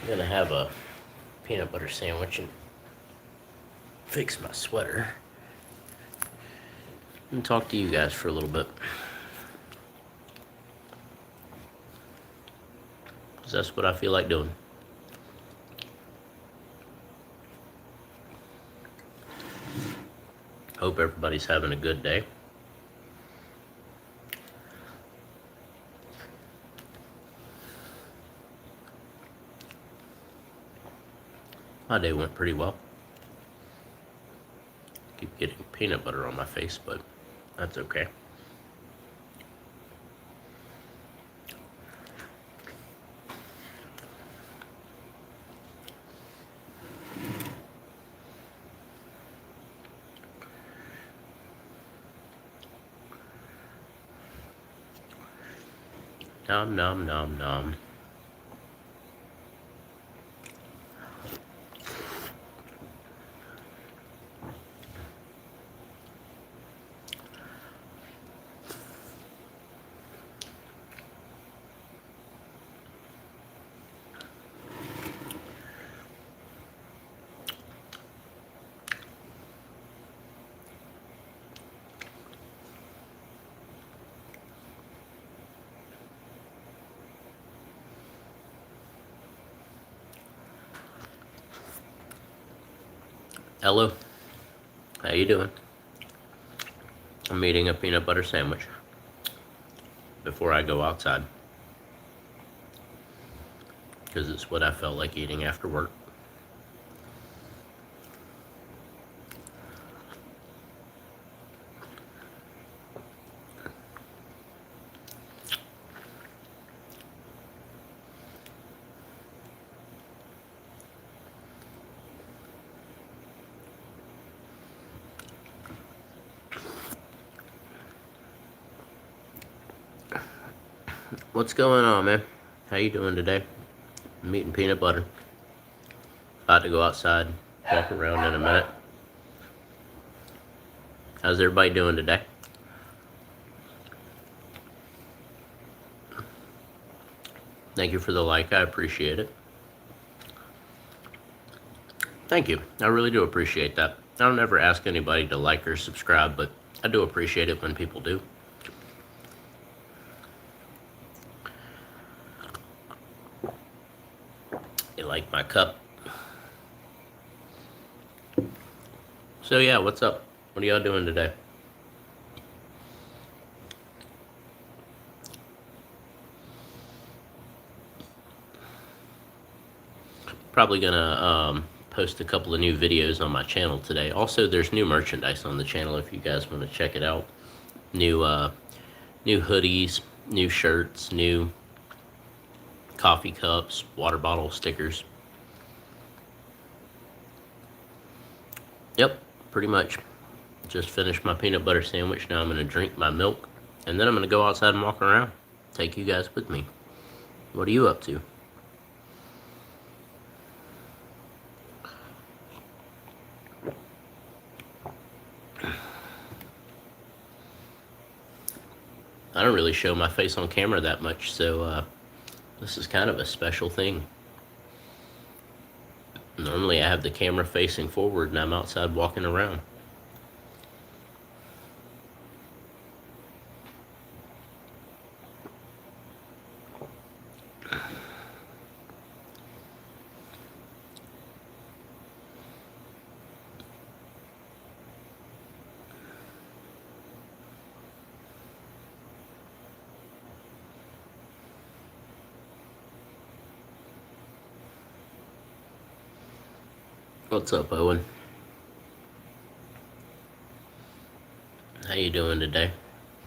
I'm gonna have a peanut butter sandwich and fix my sweater and talk to you guys for a little bit. Because that's what I feel like doing. Hope everybody's having a good day. My day went pretty well. Keep getting peanut butter on my face, but that's okay. Nom nom nom nom. Hello, how you doing? I'm eating a peanut butter sandwich before I go outside because it's what I felt like eating after work. What's going on, man? How you doing today? I'm eating peanut butter. About to go outside, walk around in a minute. How's everybody doing today? Thank you for the like, I appreciate it. Thank you, I really do appreciate that. I don't ever ask anybody to like or subscribe, but I do appreciate it when people do. You like my cup? So yeah, what's up? What are y'all doing today? Probably gonna post a couple of new videos on my channel today. Also, there's new merchandise on the channel if you guys want to check it out. New hoodies, new shirts, new coffee cups, water bottle stickers. Yep, pretty much. Just finished my peanut butter sandwich. Now I'm gonna drink my milk, and then I'm gonna go outside and walk around. Take you guys with me. What are you up to? I don't really show my face on camera that much, so this is kind of a special thing. Normally I have the camera facing forward and I'm outside walking around. What's up, Owen? How you doing today?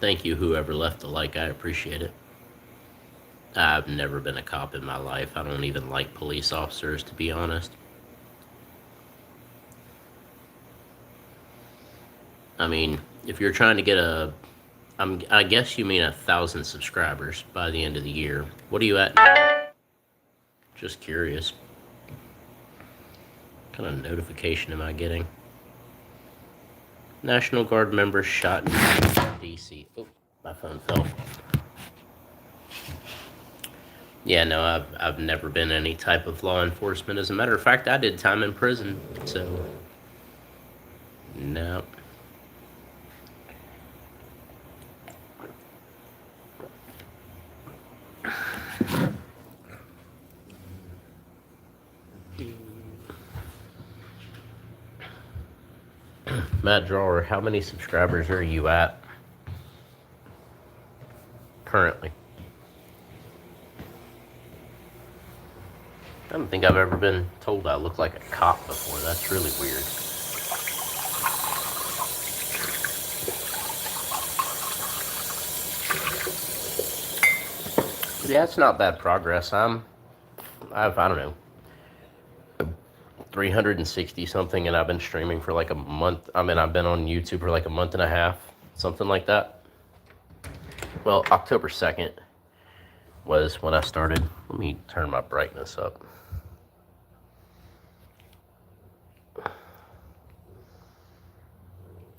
Thank you, whoever left the like. I appreciate it. I've never been a cop in my life. I don't even like police officers, to be honest. I mean, if you're trying to get I guess you mean 1,000 subscribers by the end of the year. What are you at now? Just curious. What kind of notification am I getting? National Guard member shot in DC. Oh, my phone fell. Yeah, no, I've never been any type of law enforcement. As a matter of fact, I did time in prison, so no. Matt Drawer, how many subscribers are you at currently? I don't think I've ever been told I look like a cop before. That's really weird. Yeah, it's not bad progress. I don't know, 360 something, and I've been streaming for like a month. I mean, I've been on YouTube for like a month and a half, something like that. Well, October 2nd was when I started. Let me turn my brightness up.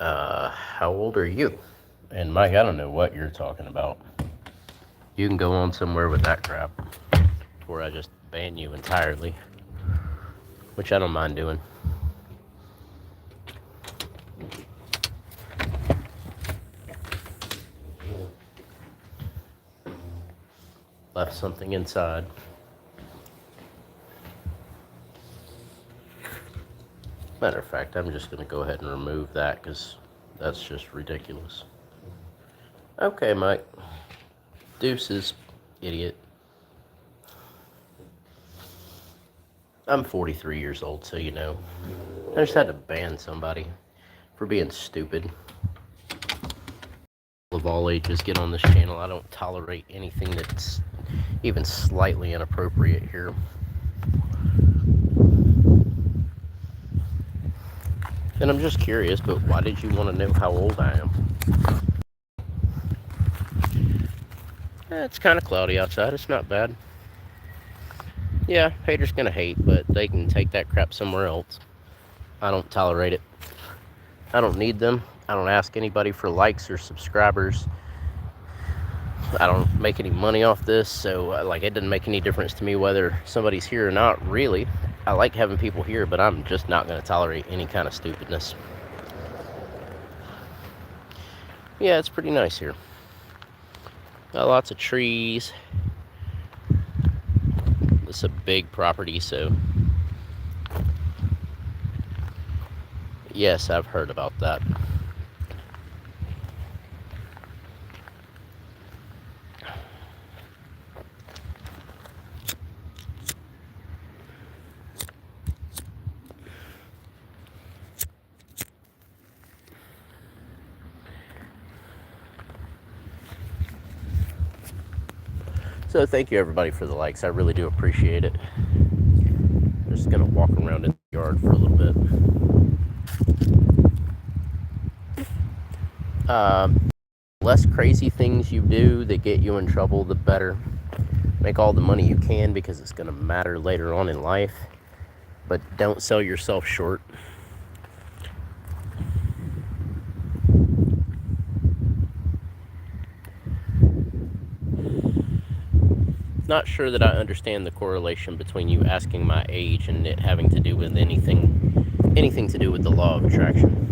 How old are you? And Mike, I don't know what you're talking about. You can go on somewhere with that crap before I just ban you entirely, which I don't mind doing. Left something inside. Matter of fact, I'm just going to go ahead and remove that because that's just ridiculous. Okay, Mike. Deuces, idiot. I'm 43 years old, so you know. I just had to ban somebody for being stupid. Of all ages get on this channel. I don't tolerate anything that's even slightly inappropriate here. And I'm just curious, but why did you want to know how old I am? It's kind of cloudy outside. It's not bad. Yeah, haters gonna hate, but they can take that crap somewhere else. I don't tolerate it. I don't need them. I don't ask anybody for likes or subscribers. I don't make any money off this, so like it doesn't make any difference to me whether somebody's here or not, really. I like having people here, but I'm just not going to tolerate any kind of stupidness. Yeah, it's pretty nice here. Got lots of trees. It's a big property, so yes, I've heard about that. So thank you everybody for the likes. I really do appreciate it. I'm just gonna walk around in the yard for a little bit. Less crazy things you do that get you in trouble, the better. Make all the money you can because it's gonna matter later on in life. But don't sell yourself short. Not sure that I understand the correlation between you asking my age and it having to do with anything to do with the law of attraction.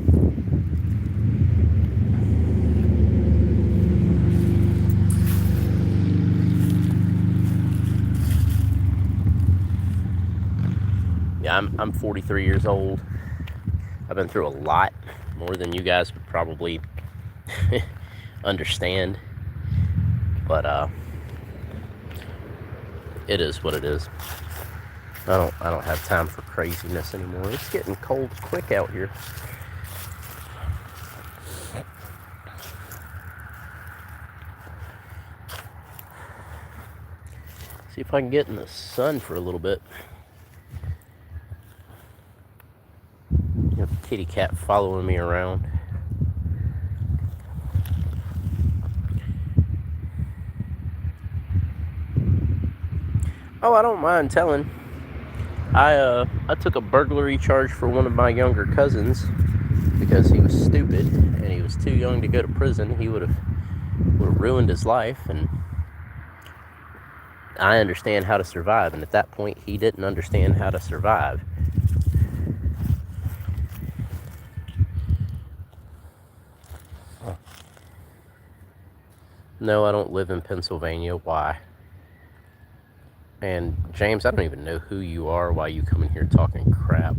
Yeah, I'm 43 years old. I've been through a lot, more than you guys would probably understand. But it is what it is. I don't have time for craziness anymore. It's getting cold quick out here. See if I can get in the sun for a little bit. Got the kitty cat following me around. Oh, I don't mind telling. I took a burglary charge for one of my younger cousins because he was stupid and he was too young to go to prison. He would have ruined his life, and I understand how to survive, and at that point, he didn't understand how to survive. No, I don't live in Pennsylvania. Why? And James, I don't even know who you are. Why you come in here talking crap?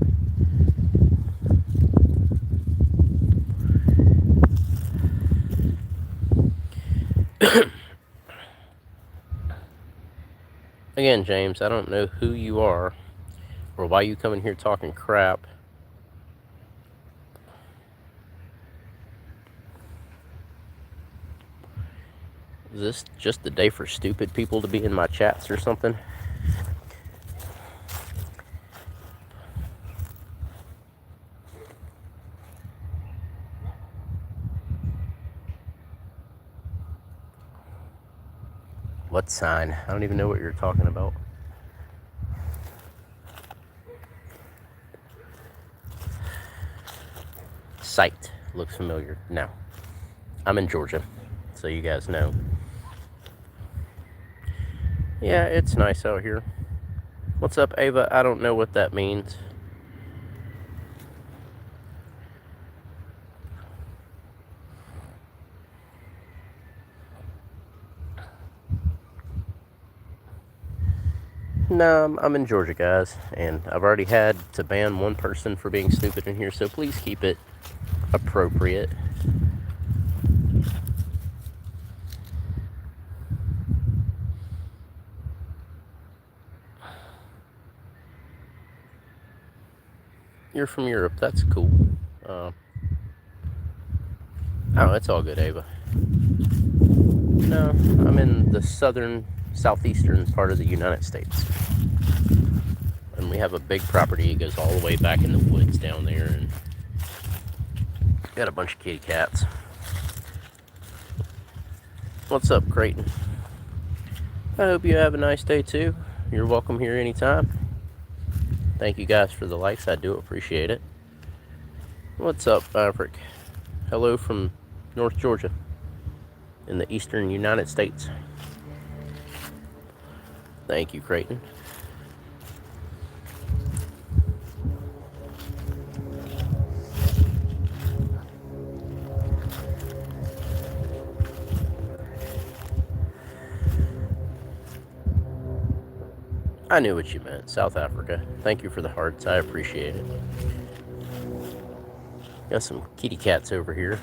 Again, James, I don't know who you are or why you come in here talking crap. Is this just the day for stupid people to be in my chats or something? What sign? I don't even know what you're talking about. Site looks familiar. No. I'm in Georgia, so you guys know. Yeah, it's nice out here. What's up, Ava? I don't know what that means. No, I'm in Georgia, guys, and I've already had to ban one person for being stupid in here, so please keep it appropriate. You're from Europe. That's cool. Oh, it's all good, Ava. No, I'm in the southeastern part of the United States. And we have a big property. It goes all the way back in the woods down there, and got a bunch of kitty cats. What's up, Creighton? I hope you have a nice day too. You're welcome here anytime. Thank you guys for the likes. I do appreciate it. What's up, Maverick? Hello from North Georgia in the eastern United States. Thank you, Creighton. I knew what you meant. South Africa. Thank you for the hearts. I appreciate it. Got some kitty cats over here.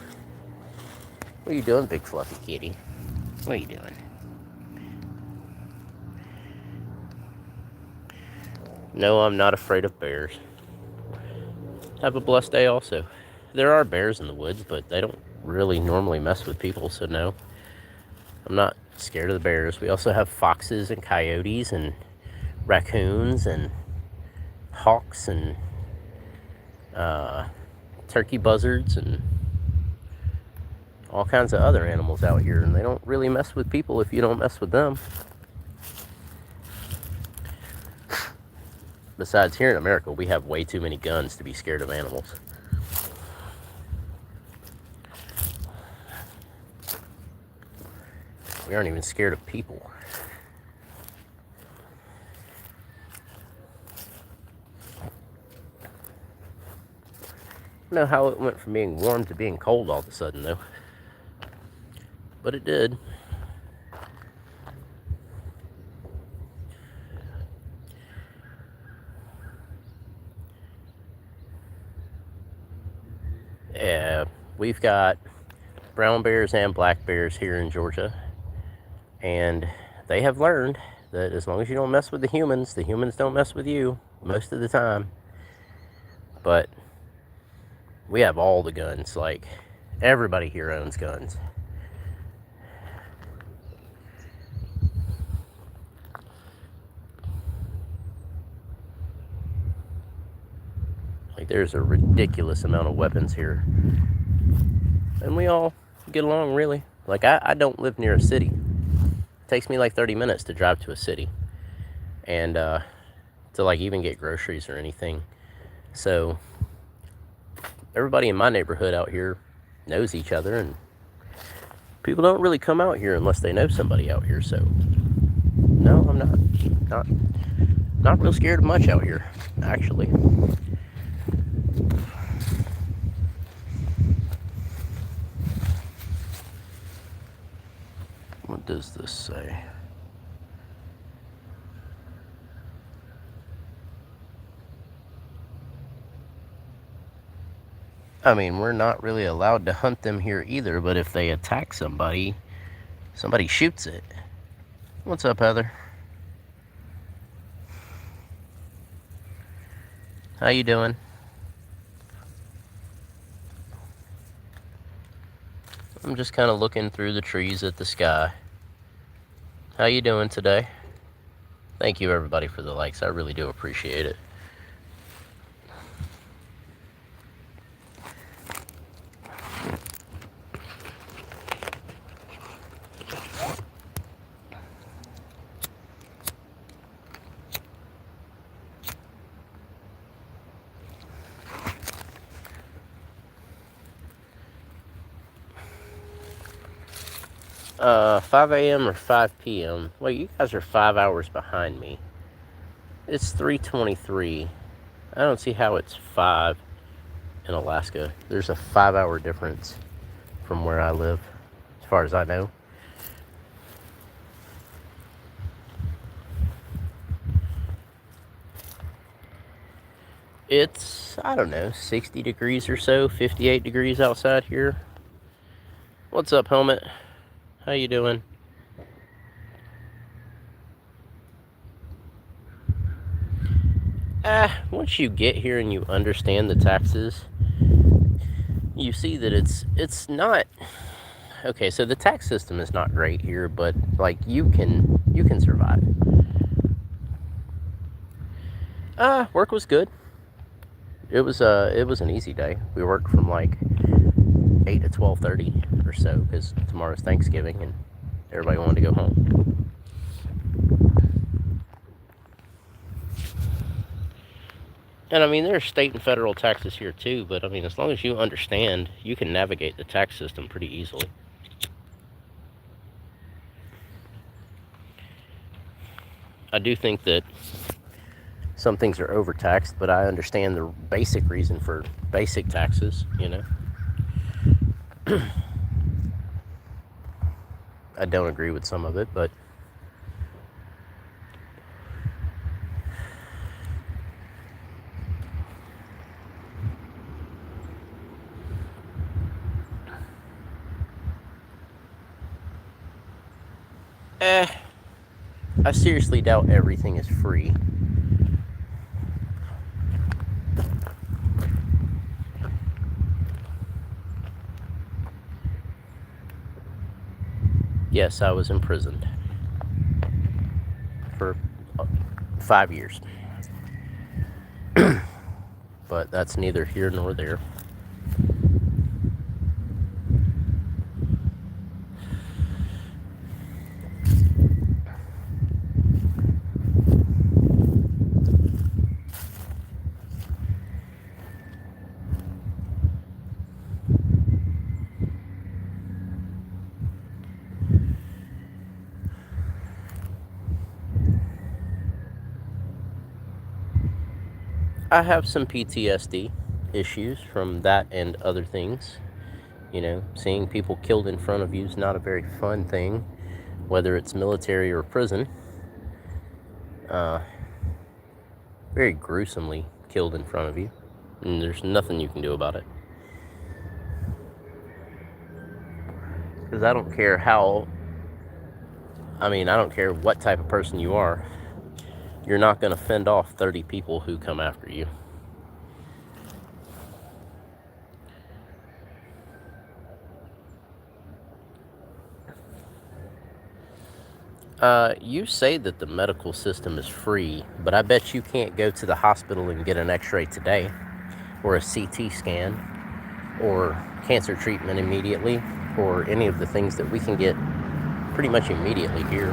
What are you doing, big fluffy kitty? What are you doing? No, I'm not afraid of bears. Have a blessed day also. There are bears in the woods, but they don't really normally mess with people, so no. I'm not scared of the bears. We also have foxes and coyotes and raccoons and hawks and turkey buzzards and all kinds of other animals out here, and they don't really mess with people if you don't mess with them. Besides, here in America, we have way too many guns to be scared of animals. We aren't even scared of people. I don't know how it went from being warm to being cold all of a sudden, though. But it did. Yeah, we've got brown bears and black bears here in Georgia. And they have learned that as long as you don't mess with the humans don't mess with you most of the time. But we have all the guns. Like, everybody here owns guns. Like, there's a ridiculous amount of weapons here. And we all get along, really. Like, I don't live near a city. It takes me like 30 minutes to drive to a city. And to, like, even get groceries or anything. So everybody in my neighborhood out here knows each other, and people don't really come out here unless they know somebody out here. So no, I'm not Not, not real scared of much out here, actually. What does this say? I mean, we're not really allowed to hunt them here either, but if they attack somebody, somebody shoots it. What's up, Heather? How you doing? I'm just kind of looking through the trees at the sky. How you doing today? Thank you, everybody, for the likes. I really do appreciate it. 5 a.m. or 5 p.m. Wait, you guys are 5 hours behind me. It's 3:23. I don't see how it's 5 in Alaska. There's a 5-hour difference from where I live, as far as I know. It's, I don't know, 60 degrees or so, 58 degrees outside here. What's up, Helmet? How you doing? Once you get here and you understand the taxes, you see that it's not okay. So the tax system is not great here, but like you can survive. Work was good. It was an easy day. We worked from like 8 to 12:30 or so because tomorrow's Thanksgiving and everybody wanted to go home. And I mean, there's state and federal taxes here too, but I mean, as long as you understand, you can navigate the tax system pretty easily. I do think that some things are overtaxed, but I understand the basic reason for basic taxes, you know. I don't agree with some of it, but I seriously doubt everything is free. Yes, I was imprisoned for 5 years. But that's neither here nor there. I have some PTSD issues from that and other things. You know, seeing people killed in front of you is not a very fun thing, whether it's military or prison. Very gruesomely killed in front of you, and there's nothing you can do about it. Because I don't care I don't care what type of person you are, you're not going to fend off 30 people who come after you. You say that the medical system is free, but I bet you can't go to the hospital and get an x-ray today, or a CT scan, or cancer treatment immediately, or any of the things that we can get pretty much immediately here.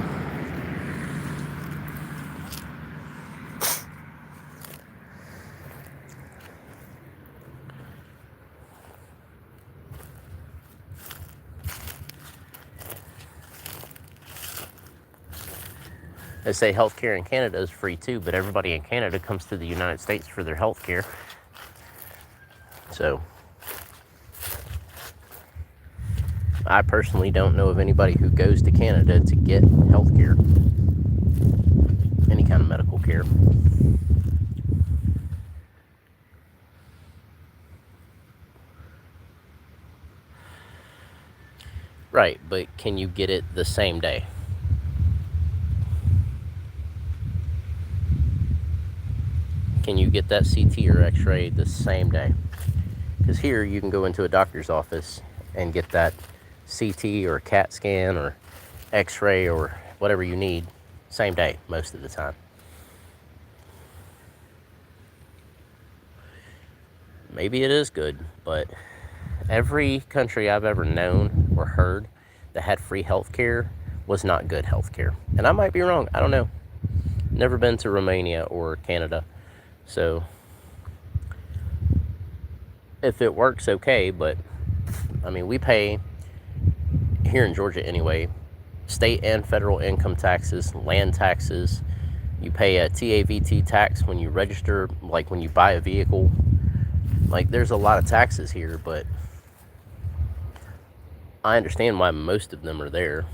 They say healthcare in Canada is free too, but everybody in Canada comes to the United States for their healthcare. So I personally don't know of anybody who goes to Canada to get healthcare, any kind of medical care. Right, but can you get it the same day? Can you get that CT or X-ray the same day? Because here you can go into a doctor's office and get that CT or CAT scan or X-ray or whatever you need same day most of the time. Maybe it is good, but every country I've ever known or heard that had free healthcare was not good healthcare. And I might be wrong. I don't know. Never been to Romania or Canada. So if it works, okay. But I mean, we pay here in Georgia anyway, state and federal income taxes, land taxes. You pay a TAVT tax when you register, like when you buy a vehicle. Like, there's a lot of taxes here, but I understand why most of them are there.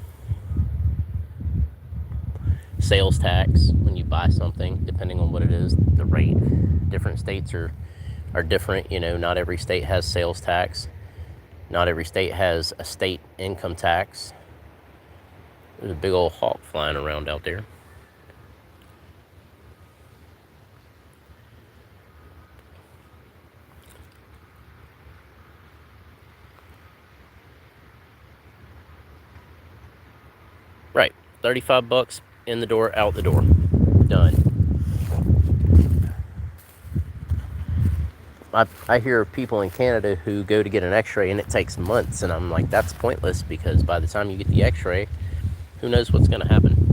Sales tax when you buy something, depending on what it is, the rate. Different states are different. You know, not every state has sales tax. Not every state has a state income tax. There's a big old hawk flying around out there. Right, 35 bucks in the door, out the door. Done. I hear of people in Canada who go to get an x-ray and it takes months, and I'm like, that's pointless, because by the time you get the x-ray, who knows what's going to happen.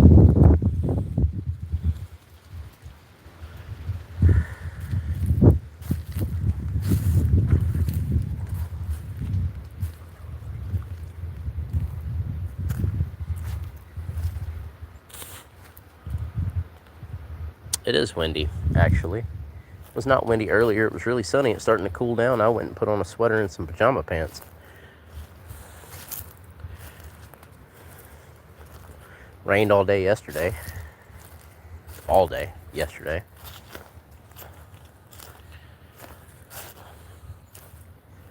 It is windy, actually. It was not windy earlier. It was really sunny. It's starting to cool down. I went and put on a sweater and some pajama pants. Rained all day yesterday. All day yesterday.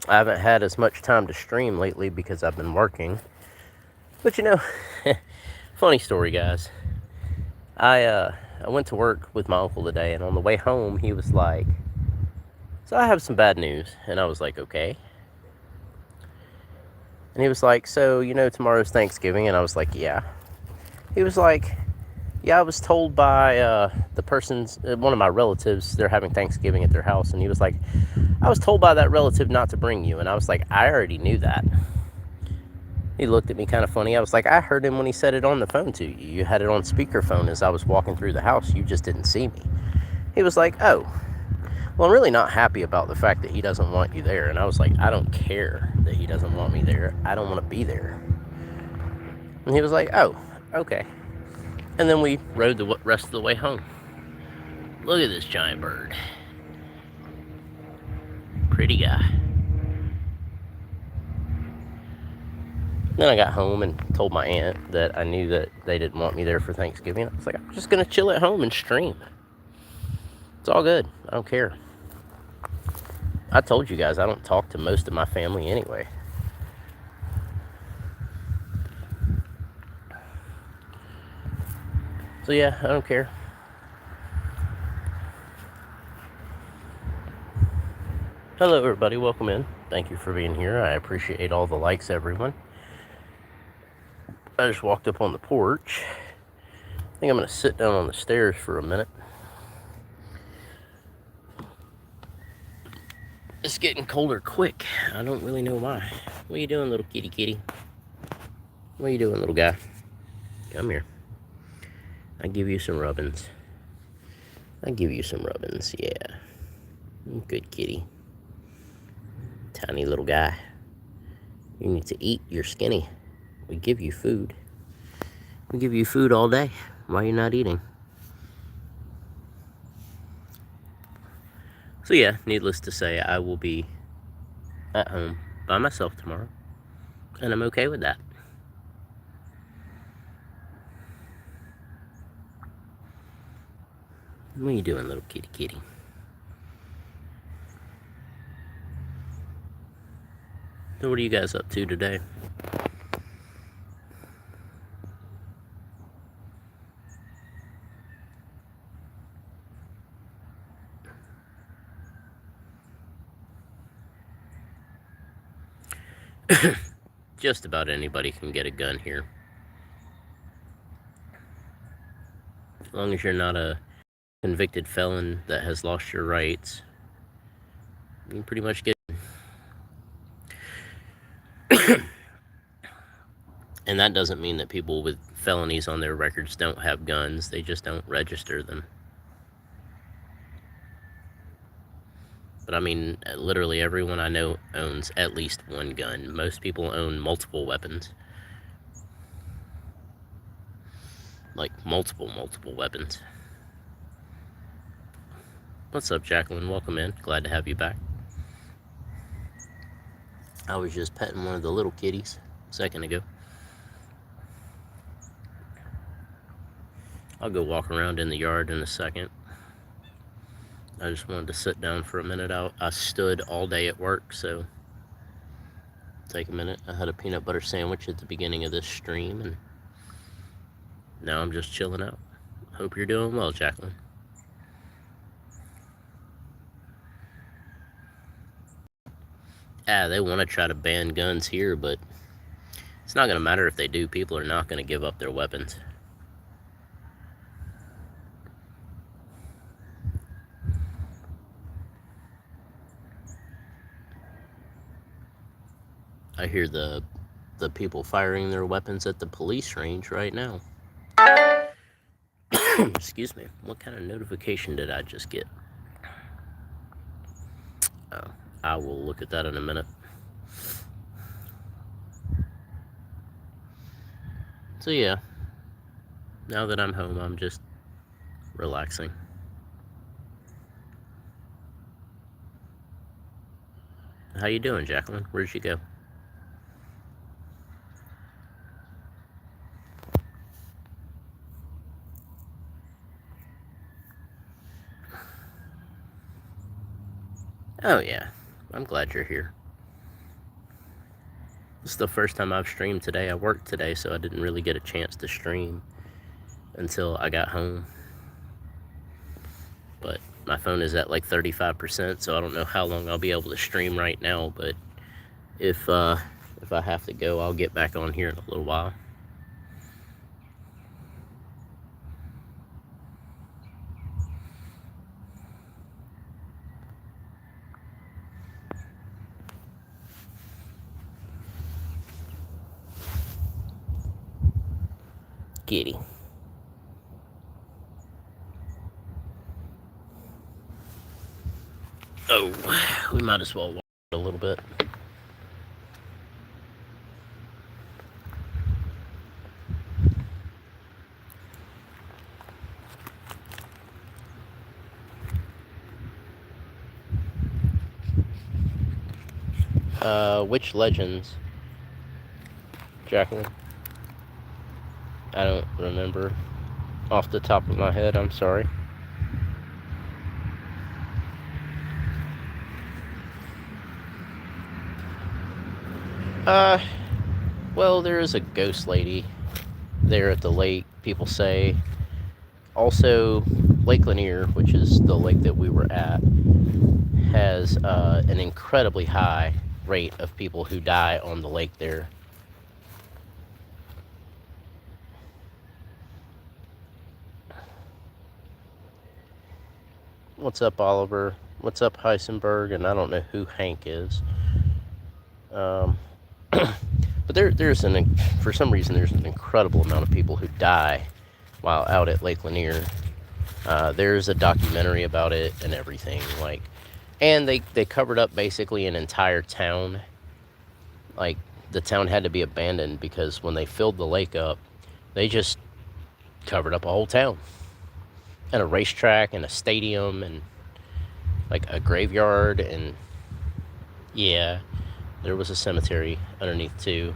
I haven't had as much time to stream lately because I've been working. But you know, funny story, guys. I went to work with my uncle today, and on the way home, he was like, so I have some bad news. And I was like, okay. And he was like, so, you know, tomorrow's Thanksgiving. And I was like, yeah. He was like, yeah, I was told by the person's, one of my relatives, they're having Thanksgiving at their house. And he was like, I was told by that relative not to bring you. And I was like, I already knew that. He looked at me kind of funny. I was like, I heard him when he said it on the phone to you. You had it on speakerphone as I was walking through the house. You just didn't see me. He was like, oh, well, I'm really not happy about the fact that he doesn't want you there. And I was like, I don't care that he doesn't want me there. I don't want to be there. And he was like, oh, okay. And then we rode the rest of the way home. Look at this giant bird. Pretty guy. Then I got home and told my aunt that I knew that they didn't want me there for Thanksgiving. I was like, I'm just going to chill at home and stream. It's all good. I don't care. I told you guys I don't talk to most of my family anyway. So yeah, I don't care. Hello everybody, welcome in. Thank you for being here. I appreciate all the likes, everyone. I just walked up on the porch. I think I'm going to sit down on the stairs for a minute. It's getting colder quick. I don't really know why. What are you doing, little kitty kitty? What are you doing, little guy? Come here. I give you some rubbins. I give you some rubbins, yeah. Good kitty. Tiny little guy. You need to eat. You're skinny. We give you food. We give you food all day. Why are you not eating? So yeah, needless to say, I will be at home by myself tomorrow, and I'm okay with that. What are you doing, little kitty kitty? So what are you guys up to today? Just about anybody can get a gun here. As long as you're not a convicted felon that has lost your rights, you can pretty much get. And that doesn't mean that people with felonies on their records don't have guns. They just don't register them. But I mean, literally everyone I know owns at least one gun. Most people own multiple weapons. Like multiple weapons. What's up, Jacqueline? Welcome in. Glad to have you back. I was just petting one of the little kitties a second ago. I'll go walk around in the yard in a second. I just wanted to sit down for a minute. I stood all day at work, so take a minute. I had a peanut butter sandwich at the beginning of this stream, and now I'm just chilling out. Hope you're doing well, Jacqueline. They want to try to ban guns here, but it's not going to matter if they do. People are not going to give up their weapons. I hear the people firing their weapons at the police range right now. Excuse me. What kind of notification did I just get? Oh, I will look at that in a minute. So yeah, now that I'm home, I'm just relaxing. How you doing, Jacqueline? Where'd you go? Oh yeah, I'm glad you're here. This is the first time I've streamed today. I worked today, so I didn't really get a chance to stream until I got home. But my phone is at like 35%, so I don't know how long I'll be able to stream right now, but if I have to go, I'll get back on here in a little while. Kitty. Oh, we might as well walk a little bit. Which legends, Jacqueline? I don't remember off the top of my head, I'm sorry. Well, there is a ghost lady there at the lake, people say. Also, Lake Lanier, which is the lake that we were at, has an incredibly high rate of people who die on the lake there. What's up, Oliver? What's up, Heisenberg? And I don't know who Hank is. But for some reason, there's an incredible amount of people who die while out at Lake Lanier. There's a documentary about it and everything, and they covered up basically an entire town. Like, the town had to be abandoned because when they filled the lake up, they just covered up a whole town, and a racetrack and a stadium and like a graveyard, and yeah, there was a cemetery underneath too.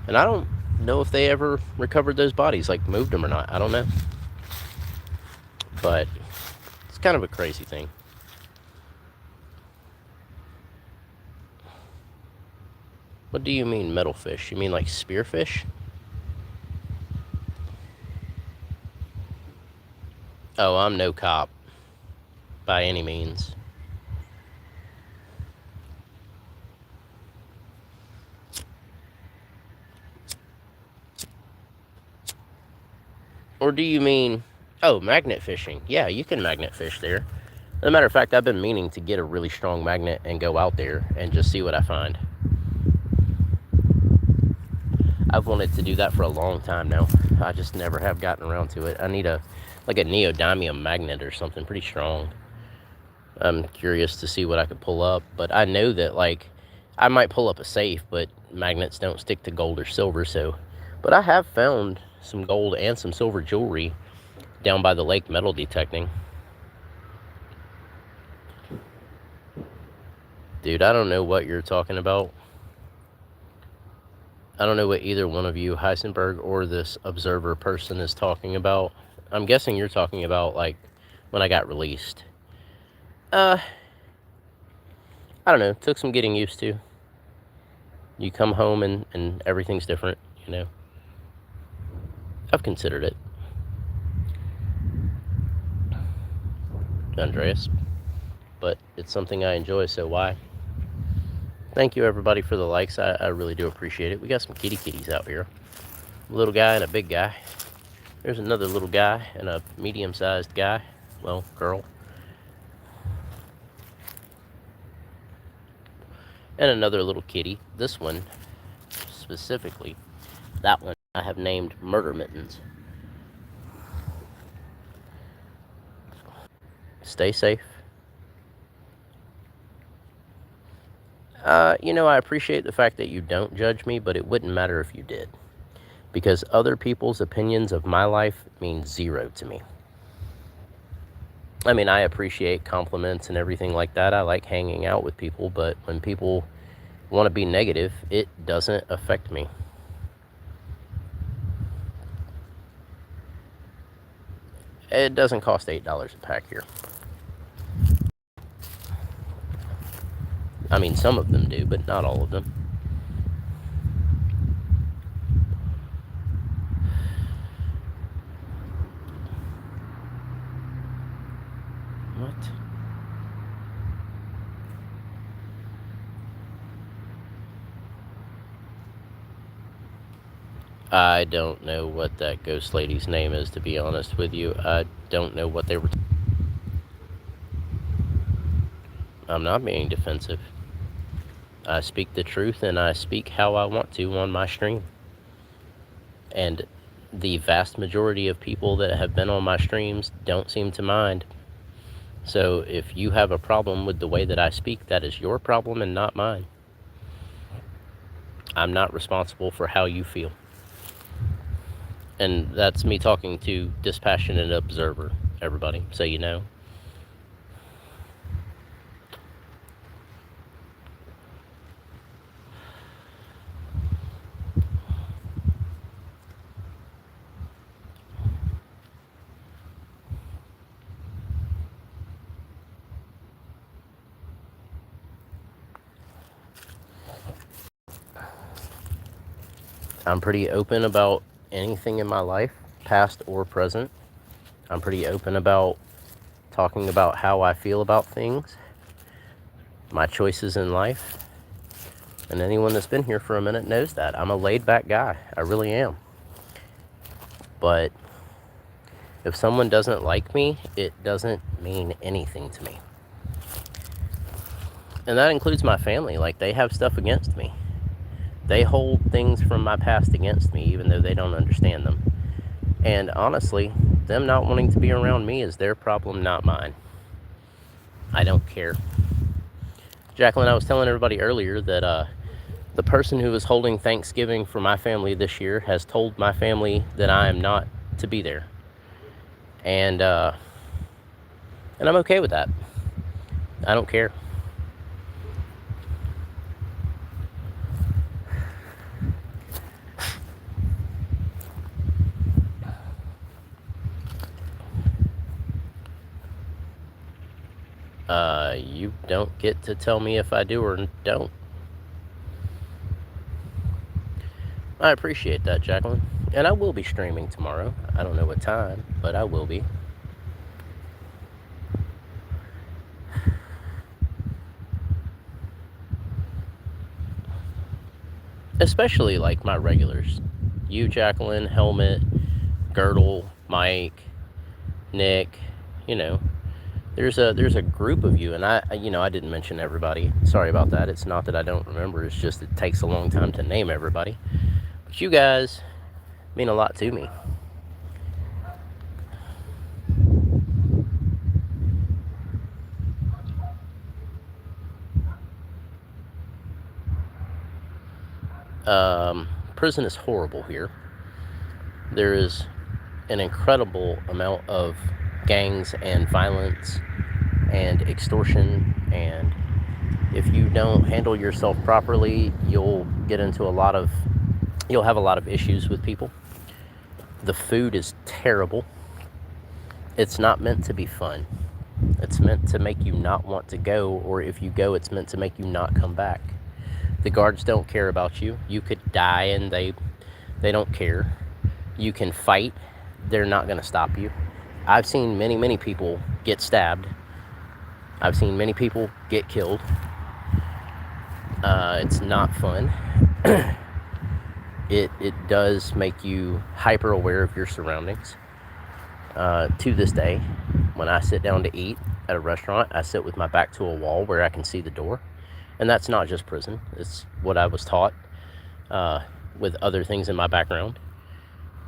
And I don't know if they ever recovered those bodies, like moved them or not. I don't know. But it's kind of a crazy thing. What do you mean metal fish? You mean like spearfish? Oh, I'm no cop by any means. Or do you mean, oh, magnet fishing? Yeah, you can magnet fish there. As a matter of fact, I've been meaning to get a really strong magnet and go out there and just see what I find. I've wanted to do that for a long time now. I just never have gotten around to it. I need like a neodymium magnet or something pretty strong. I'm curious to see what I could pull up, but I know that like I might pull up a safe, but magnets don't stick to gold or silver, so. But I have found some gold and some silver jewelry down by the lake metal detecting. Dude, I don't know what you're talking about. I don't know what either one of you, Heisenberg or this observer person, is talking about. I'm guessing you're talking about like when I got released. I don't know. Took some getting used to. You come home and everything's different, you know. I've considered it. Andreas. But it's something I enjoy, so why? Thank you, everybody, for the likes. I really do appreciate it. We got some kitties out here. A little guy and a big guy. There's another little guy and a medium-sized guy. Well, girl. And another little kitty. This one, specifically, that one I have named Murder Mittens. Stay safe. You know, I appreciate the fact that you don't judge me, but it wouldn't matter if you did. Because other people's opinions of my life mean zero to me. I mean, I appreciate compliments and everything like that. I like hanging out with people, but when people want to be negative, it doesn't affect me. It doesn't cost $8 a pack here. I mean, some of them do, but not all of them. What? I don't know what that ghost lady's name is, to be honest with you. I don't know what they were. I'm not being defensive. I speak the truth, and I speak how I want to on my stream. And the vast majority of people that have been on my streams don't seem to mind. So if you have a problem with the way that I speak, that is your problem and not mine. I'm not responsible for how you feel. And that's me talking to Dispassionate Observer, everybody, so you know. I'm pretty open about anything in my life, past or present. I'm pretty open about talking about how I feel about things, my choices in life. And anyone that's been here for a minute knows that. I'm a laid-back guy. I really am. But if someone doesn't like me, it doesn't mean anything to me. And that includes my family. Like, they have stuff against me. They hold things from my past against me, even though they don't understand them. And honestly, them not wanting to be around me is their problem, not mine. I don't care. Jacqueline, I was telling everybody earlier that the person who was holding Thanksgiving for my family this year has told my family that I am not to be there. And I'm okay with that. I don't care. You don't get to tell me if I do or don't. I appreciate that, Jacqueline. And I will be streaming tomorrow. I don't know what time, but I will be. Especially like my regulars. You, Jacqueline, Helmet, Girdle, Mike, Nick, you know. There's a group of you, and I didn't mention everybody. Sorry about that. It's not that I don't remember. It's just it takes a long time to name everybody. But you guys mean a lot to me. Prison is horrible here. There is an incredible amount of gangs and violence and extortion, and if you don't handle yourself properly, you'll have a lot of issues with people. The food is terrible. It's not meant to be fun. It's meant to make you not want to go, or if you go, it's meant to make you not come back. The guards don't care about you. You could die and they don't care. You can fight. They're not going to stop you. I've seen many people get stabbed. I've seen many people get killed. It's not fun. It does make you hyper aware of your surroundings. To this day, when I sit down to eat at a restaurant, I sit with my back to a wall where I can see the door. And that's not just prison. It's what I was taught with other things in my background.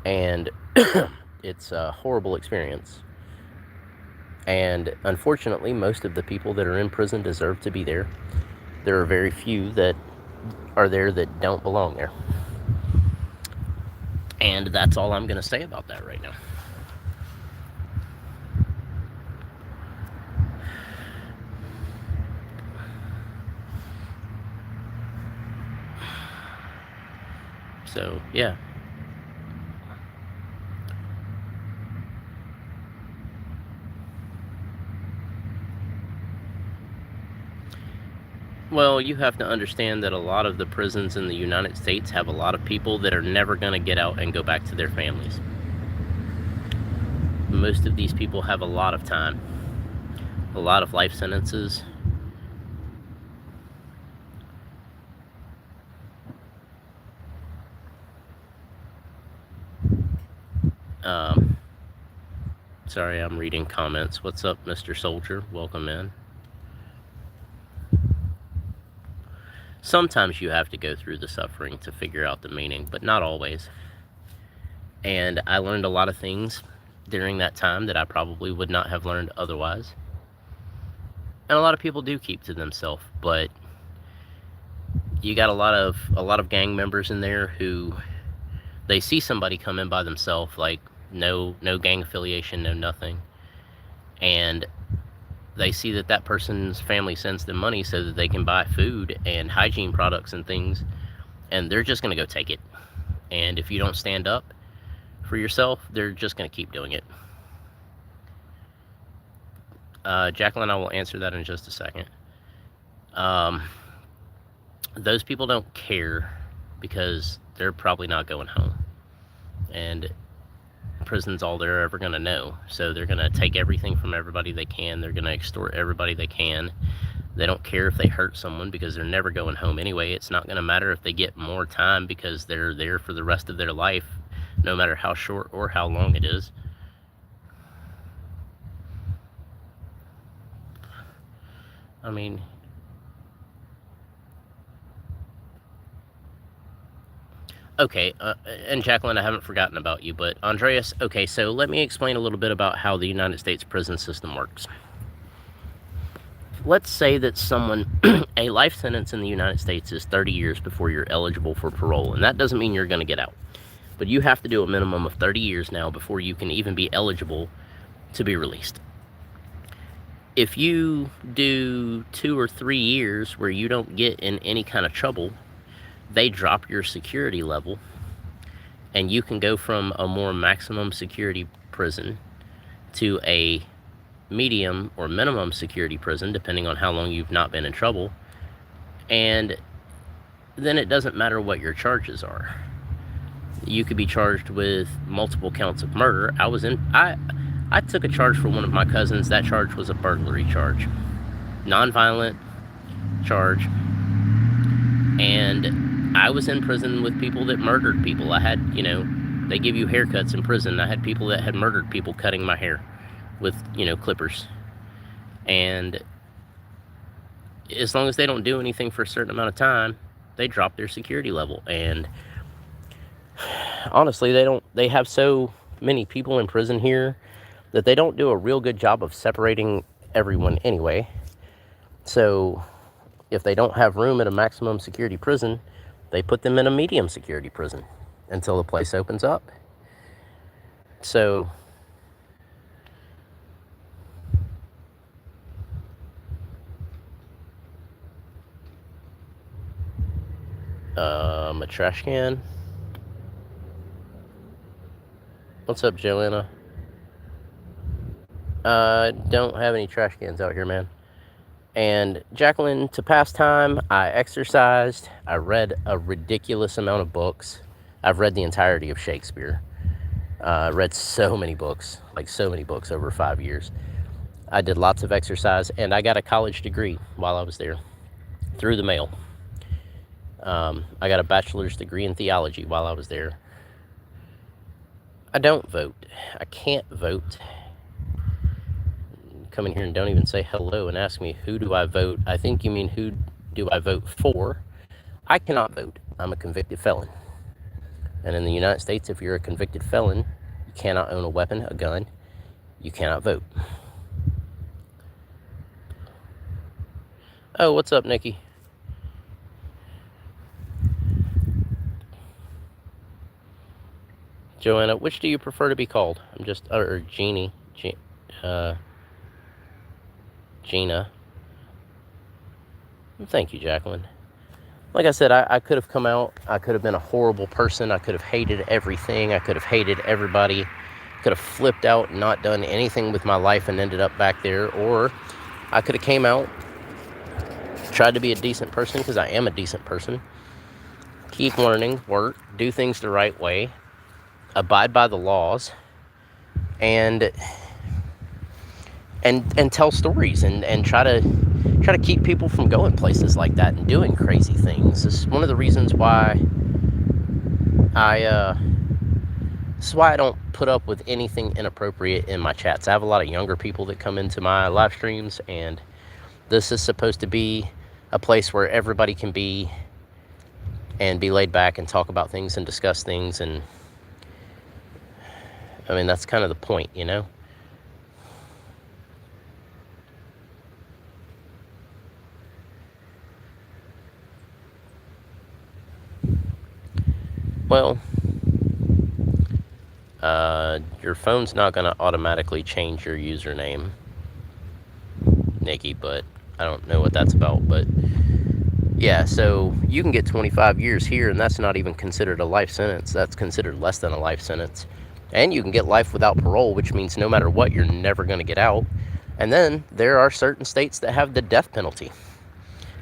And it's a horrible experience. And unfortunately, most of the people that are in prison deserve to be there. There are very few that are there that don't belong there. And that's all I'm going to say about that right now. So, yeah. Well, you have to understand that a lot of the prisons in the United States have a lot of people that are never going to get out and go back to their families. Most of these people have a lot of time, a lot of life sentences. Sorry, I'm reading comments. What's up, Mr. Soldier? Welcome in. Sometimes you have to go through the suffering to figure out the meaning, but not always. And I learned a lot of things during that time that I probably would not have learned otherwise. And a lot of people do keep to themselves, but you got a lot of gang members in there who they see somebody come in by themselves, like no gang affiliation, no nothing, and they see that person's family sends them money so that they can buy food and hygiene products and things, and they're just going to go take it. And if you don't stand up for yourself, they're just going to keep doing it. Jacqueline, I will answer that in just a second. Those people don't care because they're probably not going home. And prison's all they're ever going to know. So they're going to take everything from everybody they can. They're going to extort everybody they can. They don't care if they hurt someone because they're never going home anyway. It's not going to matter if they get more time because they're there for the rest of their life, no matter how short or how long it is. I mean, okay, and Jacqueline, I haven't forgotten about you, but Andreas, okay, so let me explain a little bit about how the United States prison system works. Let's say that someone, a life sentence in the United States is 30 years before you're eligible for parole, and that doesn't mean you're going to get out. But you have to do a minimum of 30 years now before you can even be eligible to be released. If you do 2 or 3 years where you don't get in any kind of trouble, they drop your security level, and you can go from a more maximum security prison to a medium or minimum security prison, depending on how long you've not been in trouble. And then it doesn't matter what your charges are. You could be charged with multiple counts of murder. I took a charge for one of my cousins. That charge was a burglary charge, non-violent charge, and I was in prison with people that murdered people. I had, they give you haircuts in prison. I had people that had murdered people cutting my hair with, clippers. And as long as they don't do anything for a certain amount of time, they drop their security level. And honestly, they have so many people in prison here that they don't do a real good job of separating everyone anyway. So if they don't have room at a maximum security prison, they put them in a medium security prison until the place opens up. So a trash can. What's up, Joanna? Don't have any trash cans out here, man. And Jacqueline, to pass time, I exercised. I read a ridiculous amount of books. I've read the entirety of Shakespeare. Read so many books over 5 years. I did lots of exercise, and I got a college degree while I was there through the mail. I got a bachelor's degree in theology while I was there. I don't vote. I can't vote. Come in here and don't even say hello and ask me, who do I vote? I think you mean, who do I vote for? I cannot vote. I'm a convicted felon. And in the United States, if you're a convicted felon, you cannot own a weapon, a gun. You cannot vote. Oh, what's up, Nikki? Joanna, which do you prefer to be called? Or Jeannie, Gina. Thank you, Jacqueline. Like I said, I could have come out. I could have been a horrible person. I could have hated everything. I could have hated everybody. Could have flipped out and not done anything with my life and ended up back there. Or I could have came out, tried to be a decent person, because I am a decent person. Keep learning, work, do things the right way, abide by the laws, and tell stories and try to keep people from going places like that and doing crazy things. This is one of the reasons why I don't put up with anything inappropriate in my chats. I have a lot of younger people that come into my live streams, and this is supposed to be a place where everybody can be and be laid back and talk about things and discuss things. And I mean, that's kind of the point, Well, your phone's not going to automatically change your username, Nikki, but I don't know what that's about. But yeah, so you can get 25 years here, and that's not even considered a life sentence. That's considered less than a life sentence. And you can get life without parole, which means no matter what, you're never going to get out. And then there are certain states that have the death penalty.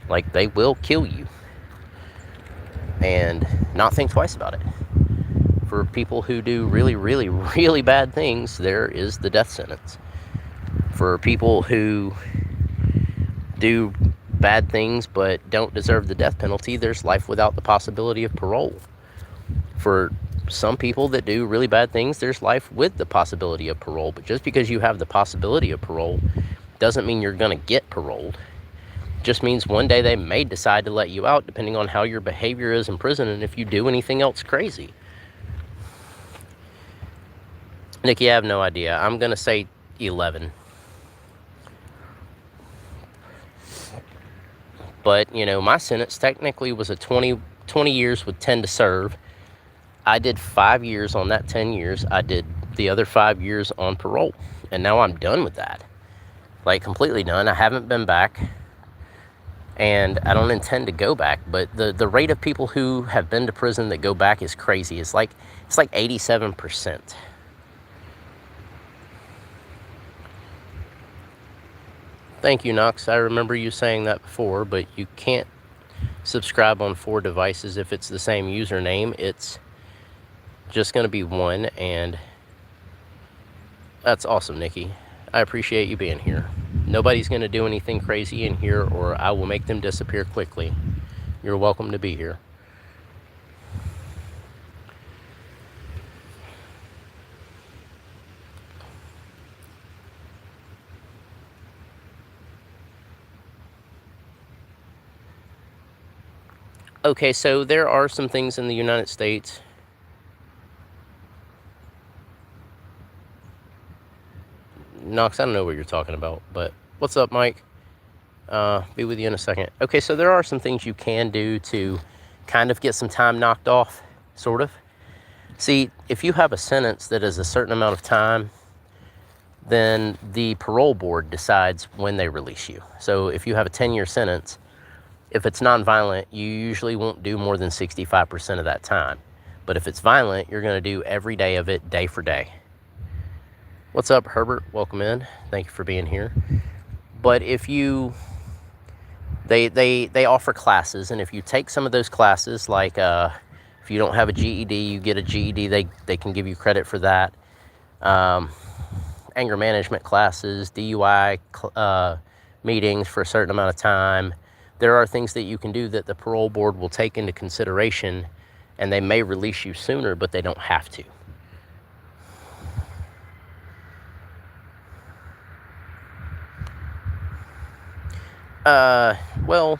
Like, they will kill you and not think twice about it. For people who do really, really, really bad things, there is the death sentence. For people who do bad things but don't deserve the death penalty, there's life without the possibility of parole. For some people that do really bad things, there's life with the possibility of parole. But just because you have the possibility of parole doesn't mean you're going to get paroled. It just means one day they may decide to let you out, depending on how your behavior is in prison and if you do anything else crazy. Nikki, I have no idea. I'm going to say 11. But, my sentence technically was a 20 years with 10 to serve. I did 5 years on that 10 years. I did the other 5 years on parole. And now I'm done with that. Like, completely done. I haven't been back, and I don't intend to go back. But the rate of people who have been to prison that go back is crazy. It's like 87%. Thank you, Knox. I remember you saying that before, but you can't subscribe on 4 devices if it's the same username. It's just going to be one, and that's awesome, Nikki. I appreciate you being here. Nobody's going to do anything crazy in here, or I will make them disappear quickly. You're welcome to be here. Okay, so there are some things in the United States. Knox, I don't know what you're talking about, but what's up, Mike? Be with you in a second. Okay, so there are some things you can do to kind of get some time knocked off, sort of. See, if you have a sentence that is a certain amount of time, then the parole board decides when they release you. So if you have a 10-year sentence, if it's nonviolent, you usually won't do more than 65% of that time. But if it's violent, you're going to do every day of it, day for day. What's up, Herbert? Welcome in. Thank you for being here. But if you, they offer classes, and if you take some of those classes, like if you don't have a GED, you get a GED, they can give you credit for that. Anger management classes, DUI meetings for a certain amount of time. There are things that you can do that the parole board will take into consideration, and they may release you sooner, but they don't have to. Well,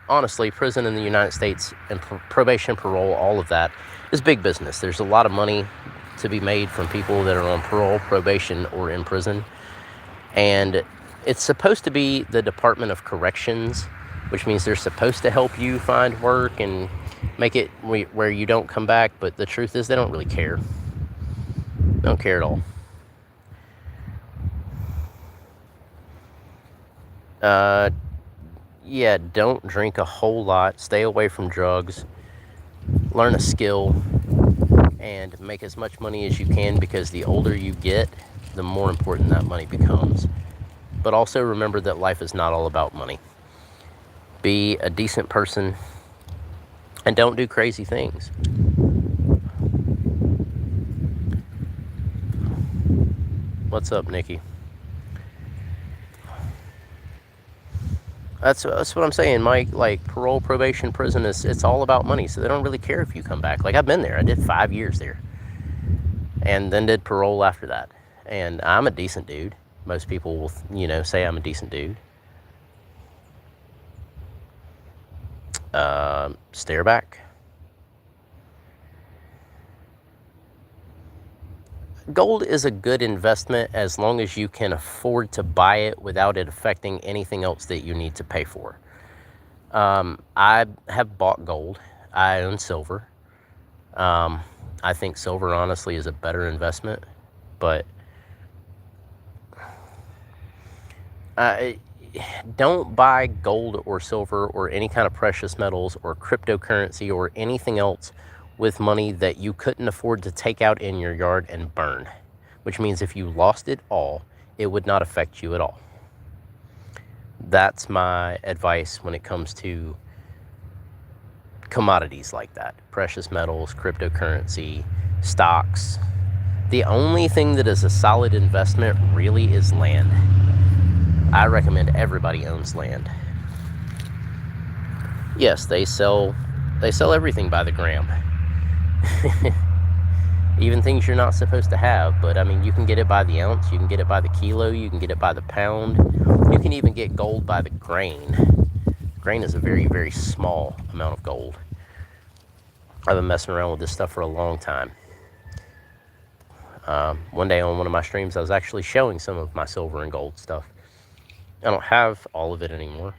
honestly, prison in the United States and probation, parole, all of that is big business. There's a lot of money to be made from people that are on parole, probation, or in prison. And it's supposed to be the Department of Corrections, which means they're supposed to help you find work and make it where you don't come back. But the truth is, they don't really care. They don't care at all. Yeah, don't drink a whole lot. Stay away from drugs. Learn a skill and make as much money as you can, because the older you get, the more important that money becomes. But also remember that life is not all about money. Be a decent person and don't do crazy things. What's up, Nikki? That's what I'm saying, Mike. Like, parole, probation, prison, it's all about money. So they don't really care if you come back. Like, I've been there. I did 5 years there. And then did parole after that. And I'm a decent dude. Most people will, say I'm a decent dude. Stare back. Gold is a good investment as long as you can afford to buy it without it affecting anything else that you need to pay for. I have bought gold. I own silver. I think silver, honestly, is a better investment. But don't buy gold or silver or any kind of precious metals or cryptocurrency or anything else with money that you couldn't afford to take out in your yard and burn, which means if you lost it all, it would not affect you at all. That's my advice when it comes to commodities like that. Precious metals, cryptocurrency, stocks. The only thing that is a solid investment really is land. I recommend everybody owns land. Yes, they sell everything by the gram. Even things you're not supposed to have, but I mean, you can get it by the ounce, you can get it by the kilo, you can get it by the pound, you can even get gold by the grain. Grain is a very, very small amount of gold. I've been messing around with this stuff for a long time. One day on one of my streams, I was actually showing some of my silver and gold stuff. I don't have all of it anymore.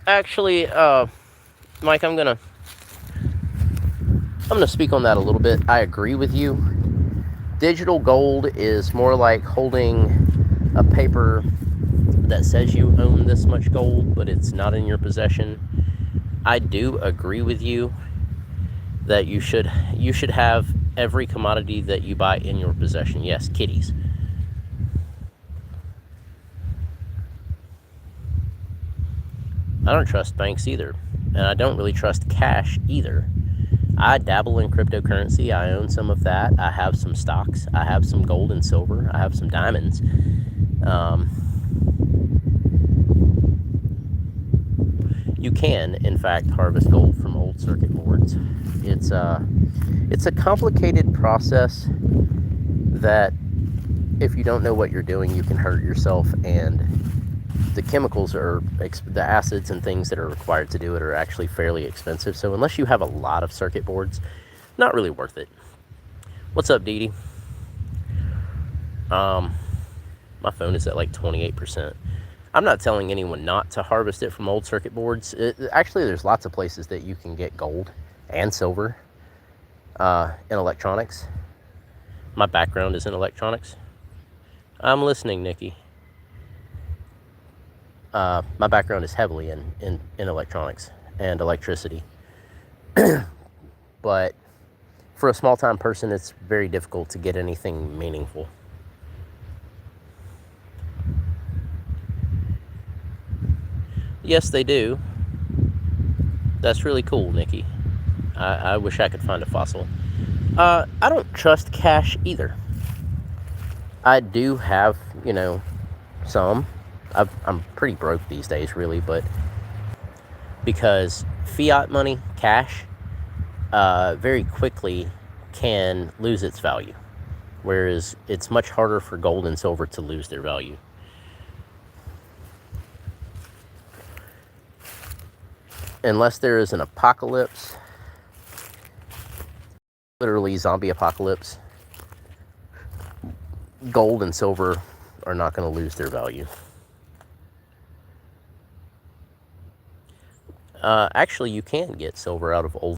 Actually, Mike, I'm gonna speak on that a little bit. I agree with you. Digital gold is more like holding a paper that says you own this much gold, but it's not in your possession. I do agree with you that you should have every commodity that you buy in your possession. Yes, kitties. I don't trust banks either, and I don't really trust cash either. I dabble in cryptocurrency. I own some of that. I have some stocks. I have some gold and silver. I have some diamonds. You can, in fact, harvest gold from old circuit boards. It's a complicated process that, if you don't know what you're doing, you can hurt yourself, and the chemicals the acids and things that are required to do it are actually fairly expensive. So unless you have a lot of circuit boards, not really worth it. What's up, Dee Dee? My phone is at like 28%. I'm not telling anyone not to harvest it from old circuit boards. Actually, there's lots of places that you can get gold and silver in electronics. My background is in electronics. I'm listening, Nikki. My background is heavily in electronics and electricity. But for a small-time person, it's very difficult to get anything meaningful. Yes, they do. That's really cool, Nikki. I wish I could find a fossil. I don't trust cash either. I do have, some. I'm pretty broke these days, really, but because fiat money, cash, very quickly can lose its value, whereas it's much harder for gold and silver to lose their value. Unless there is an apocalypse, literally zombie apocalypse, gold and silver are not going to lose their value. Actually, you can get silver out of old.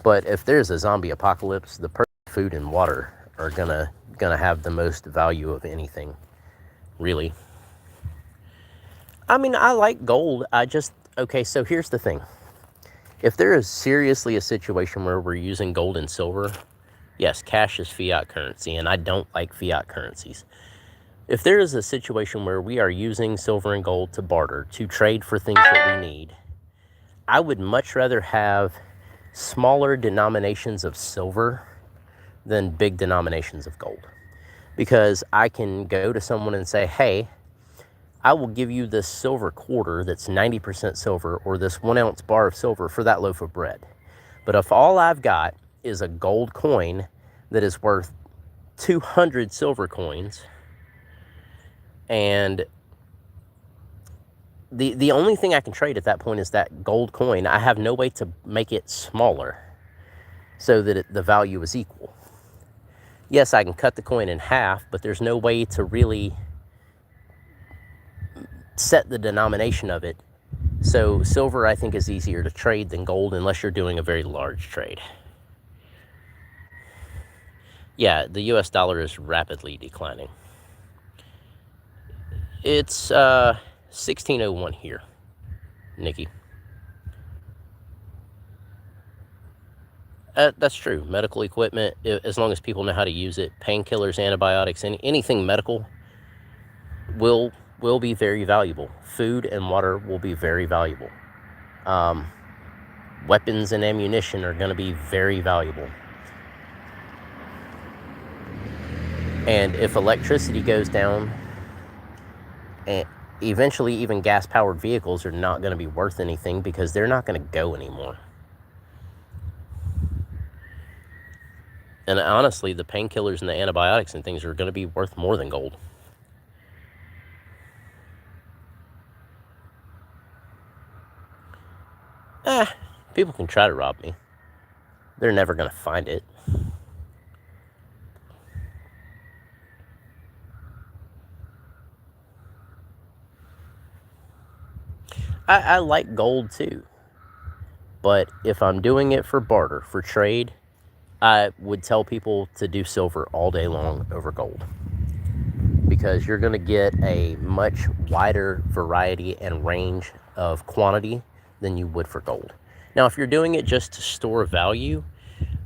But if there's a zombie apocalypse, the food and water are gonna have the most value of anything, really. I mean, I like gold. Okay, so here's the thing. If there is seriously a situation where we're using gold and silver, yes, cash is fiat currency, and I don't like fiat currencies. If there is a situation where we are using silver and gold to barter, to trade for things that we need, I would much rather have smaller denominations of silver than big denominations of gold. Because I can go to someone and say, hey, I will give you this silver quarter that's 90% silver, or this 1 ounce bar of silver for that loaf of bread. But if all I've got is a gold coin that is worth 200 silver coins, and the only thing I can trade at that point is that gold coin, I have no way to make it smaller so that the value is equal. Yes, I can cut the coin in half, but there's no way to really set the denomination of it. So silver, I think, is easier to trade than gold unless you're doing a very large trade. Yeah, the US dollar is rapidly declining. It's 1601 here, Nikki. That's true. Medical equipment, as long as people know how to use it, painkillers, antibiotics, anything medical will be very valuable. Food and water will be very valuable. Weapons and ammunition are going to be very valuable. And if electricity goes down, and eventually even gas-powered vehicles are not going to be worth anything because they're not going to go anymore. And honestly, the painkillers and the antibiotics and things are going to be worth more than gold. People can try to rob me. They're never going to find it. I like gold too. But if I'm doing it for barter, for trade, I would tell people to do silver all day long over gold, because you're going to get a much wider variety and range of quantity than you would for gold. Now, if you're doing it just to store value,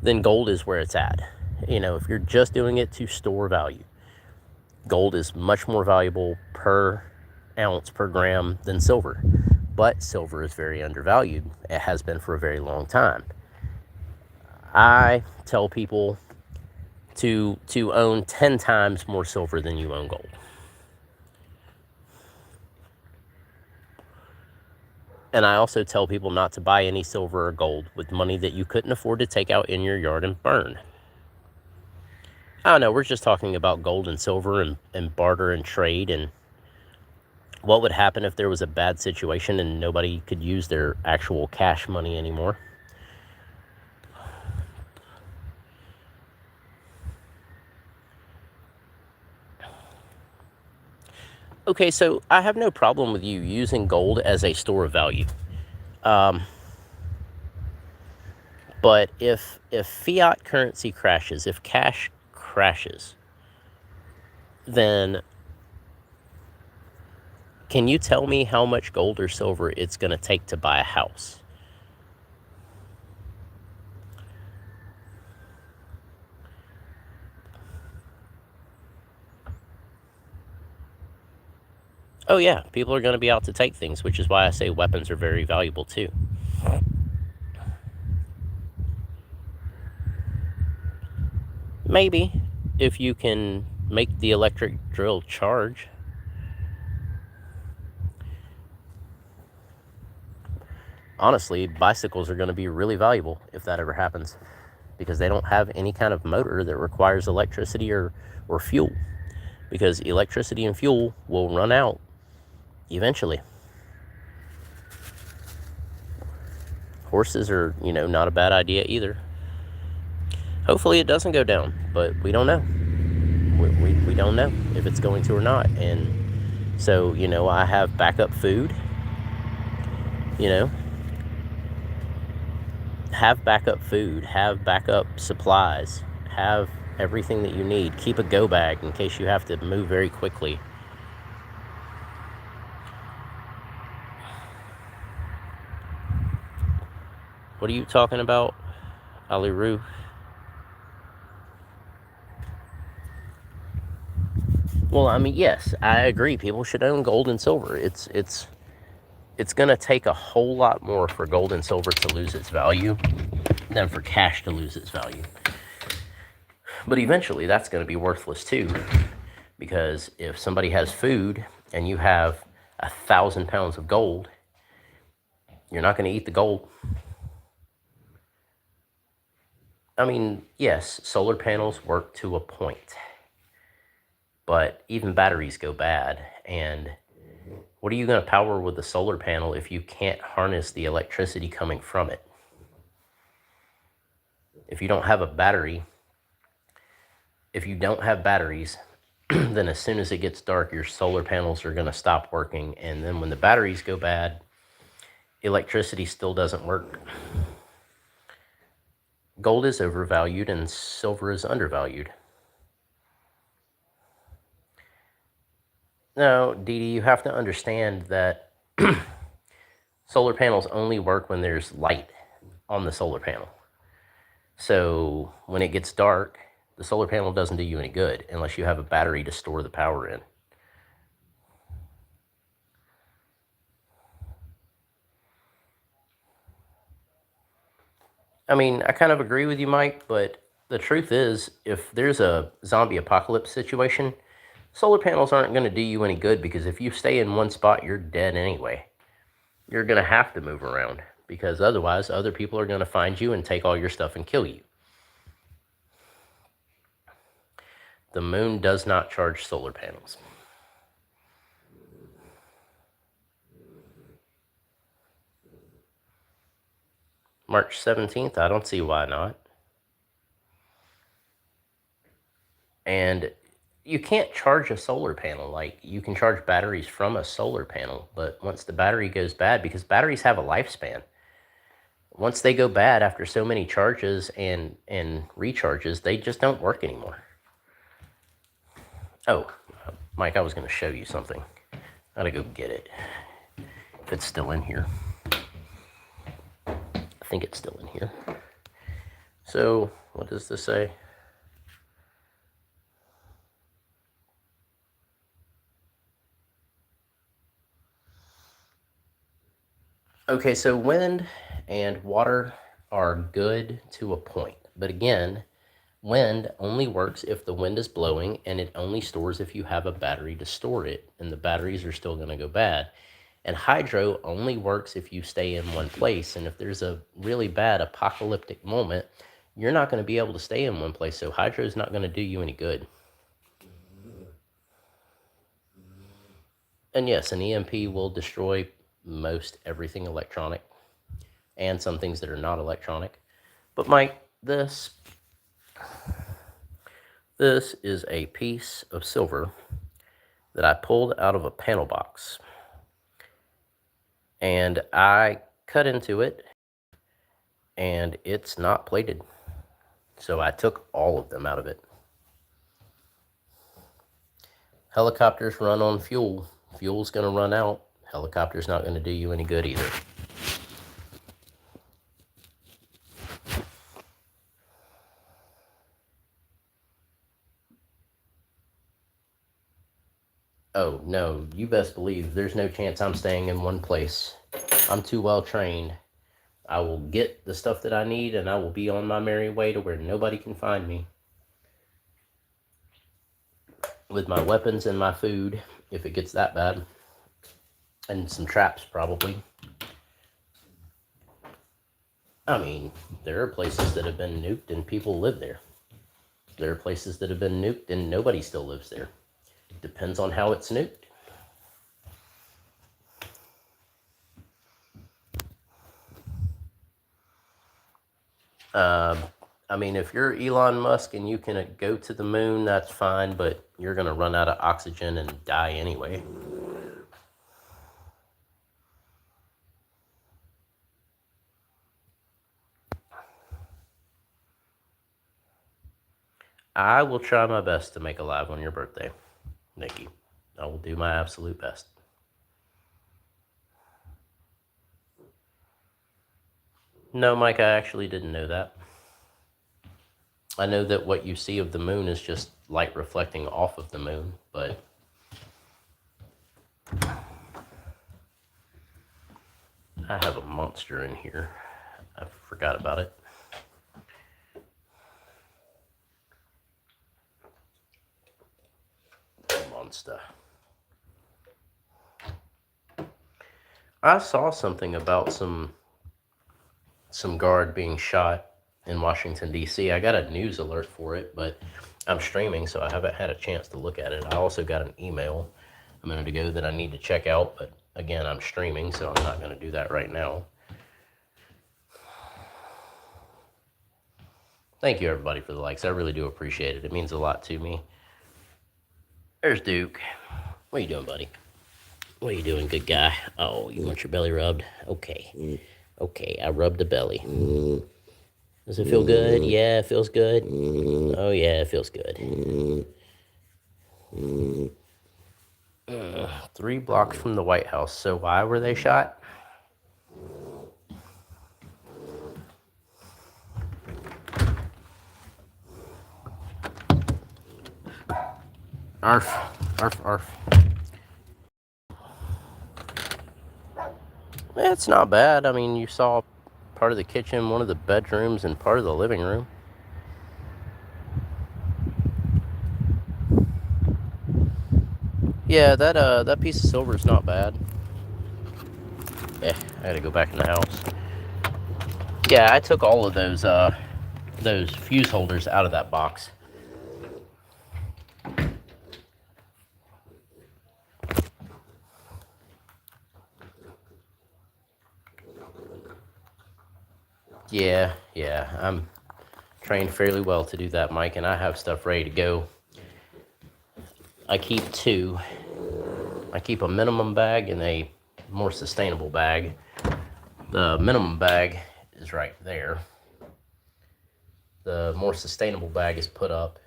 then gold is where it's at. You know, if you're just doing it to store value, gold is much more valuable per ounce, per gram than silver. But silver is very undervalued. It has been for a very long time. I tell people to own 10 times more silver than you own gold. And I also tell people not to buy any silver or gold with money that you couldn't afford to take out in your yard and burn. I don't know, we're just talking about gold and silver and barter and trade, and what would happen if there was a bad situation and nobody could use their actual cash money anymore. Okay, so I have no problem with you using gold as a store of value. But if fiat currency crashes, if cash crashes, then can you tell me how much gold or silver it's going to take to buy a house? Oh yeah, people are going to be out to take things, which is why I say weapons are very valuable too. Maybe if you can make the electric drill charge. Honestly, bicycles are going to be really valuable if that ever happens, because they don't have any kind of motor that requires electricity or fuel, because electricity and fuel will run out eventually. Horses are, not a bad idea either. Hopefully it doesn't go down, but we don't know. We don't know if it's going to or not. And so, I have backup food, have backup food, have backup supplies, have everything that you need. Keep a go bag in case you have to move very quickly. What are you talking about, Ali Roo? Well, I mean, yes, I agree. People should own gold and silver. It's going to take a whole lot more for gold and silver to lose its value than for cash to lose its value. But eventually that's going to be worthless too, because if somebody has food and you have 1,000 pounds of gold, you're not going to eat the gold. I mean, yes, solar panels work to a point, but even batteries go bad. And what are you going to power with a solar panel if you can't harness the electricity coming from it? If you don't have a battery, if you don't have batteries, then as soon as it gets dark, your solar panels are going to stop working. And then when the batteries go bad, electricity still doesn't work. Gold is overvalued and silver is undervalued. No, Dee Dee, you have to understand that solar panels only work when there's light on the solar panel. So when it gets dark, the solar panel doesn't do you any good unless you have a battery to store the power in. I mean, I kind of agree with you, Mike, but the truth is, if there's a zombie apocalypse situation, solar panels aren't going to do you any good, because if you stay in one spot, you're dead anyway. You're going to have to move around, because otherwise other people are going to find you and take all your stuff and kill you. The moon does not charge solar panels. March 17th, I don't see why not. And you can't charge a solar panel. Like, you can charge batteries from a solar panel, but once the battery goes bad, because batteries have a lifespan. once they go bad after so many charges and recharges, they just don't work anymore. Oh, Mike, I was going to show you something. I gotta go get it. If it's still in here. I think it's still in here. So, what does this say? Okay, so wind and water are good to a point. But again, wind only works if the wind is blowing, and it only stores if you have a battery to store it, and the batteries are still going to go bad. And hydro only works if you stay in one place, and if there's a really bad apocalyptic moment, you're not going to be able to stay in one place, so hydro is not going to do you any good. And yes, an EMP will destroy most everything electronic and some things that are not electronic. But Mike, this is a piece of silver that I pulled out of a panel box. And I cut into it, and it's not plated. So I took all of them out of it. Helicopters run on fuel. Fuel's going to run out. Helicopter's not going to do you any good either. Oh, no, you best believe there's no chance I'm staying in one place. I'm too well trained. I will get the stuff that I need, and I will be on my merry way to where nobody can find me. With my weapons and my food, if it gets that bad. And some traps, probably. I mean, there are places that have been nuked and people live there. There are places that have been nuked and nobody still lives there. Depends on how it's nuked. I mean, if you're Elon Musk and you can go to the moon, that's fine, but you're going to run out of oxygen and die anyway. I will try my best to make a live on your birthday, Nikki. I will do my absolute best. No, Mike, I actually didn't know that. I know that what you see of the moon is just light reflecting off of the moon, but I have a monster in here. I forgot about it. Monster. I saw something about some guard being shot in Washington, D.C. I got a news alert for it, but I'm streaming, so I haven't had a chance to look at it. I also got an email a minute ago that I need to check out, but again, I'm streaming, so I'm not going to do that right now. Thank you, everybody, for the likes. I really do appreciate it. It means a lot to me. There's Duke. What are you doing, buddy? What are you doing, good guy? Oh, you want your belly rubbed? Okay. Okay, I rubbed the belly. Does it feel good? Yeah, it feels good. Oh, yeah, it feels good. 3 blocks from the White House. So why were they shot? Arf, arf, arf. It's not bad. I mean, you saw part of the kitchen, one of the bedrooms, and part of the living room. Yeah, that piece of silver is not bad. Yeah, I gotta go back in the house. Yeah, I took all of those fuse holders out of that box. Yeah, I'm trained fairly well to do that, Mike, and I have stuff ready to go. I keep 2. I keep a minimum bag and a more sustainable bag. The minimum bag is right there. The more sustainable bag is put up.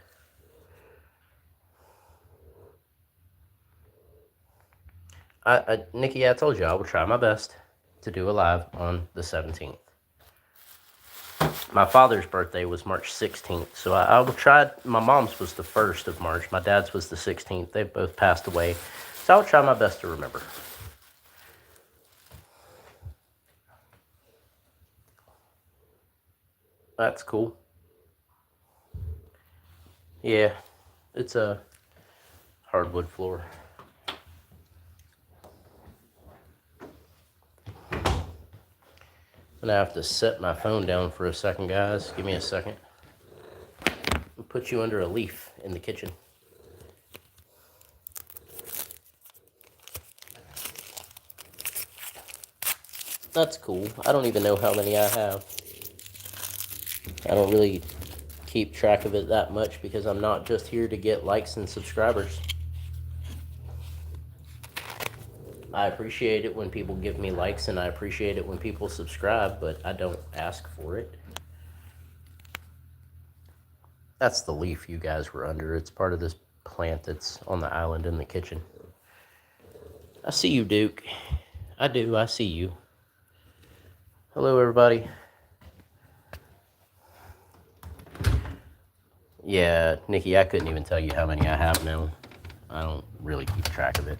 Nikki, I told you I will try my best to do a live on the 17th. My father's birthday was March 16th, so I will try. My mom's was the 1st of March. My dad's was the 16th. They both passed away, so I'll try my best to remember. That's cool. Yeah, it's a hardwood floor. I'm gonna have to set my phone down for a second, guys. Give me a second. I'll put you under a leaf in the kitchen. That's cool. I don't even know how many I have. I don't really keep track of it that much because I'm not just here to get likes and subscribers. I appreciate it when people give me likes and I appreciate it when people subscribe, but I don't ask for it. That's the leaf you guys were under. It's part of this plant that's on the island in the kitchen. I see you, Duke. I do. I see you. Hello, everybody. Yeah, Nikki, I couldn't even tell you how many I have now. I don't really keep track of it.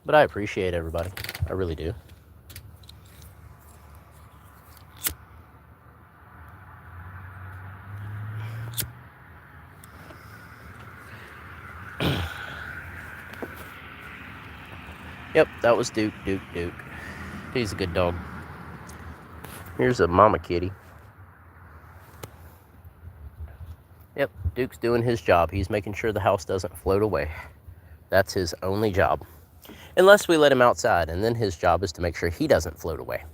But I appreciate everybody. I really do. Yep, that was Duke. He's a good dog. Here's a mama kitty. Yep, Duke's doing his job. He's making sure the house doesn't float away. That's his only job. Unless we let him outside, and then his job is to make sure he doesn't float away.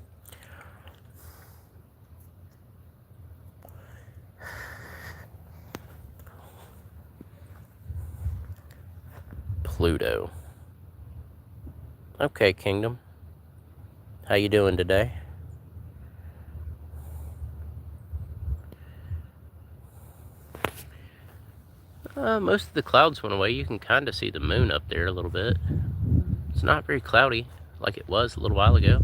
Pluto. Okay, Kingdom. How you doing today? Most of the clouds went away. You can kind of see the moon up there a little bit. It's not very cloudy like it was a little while ago.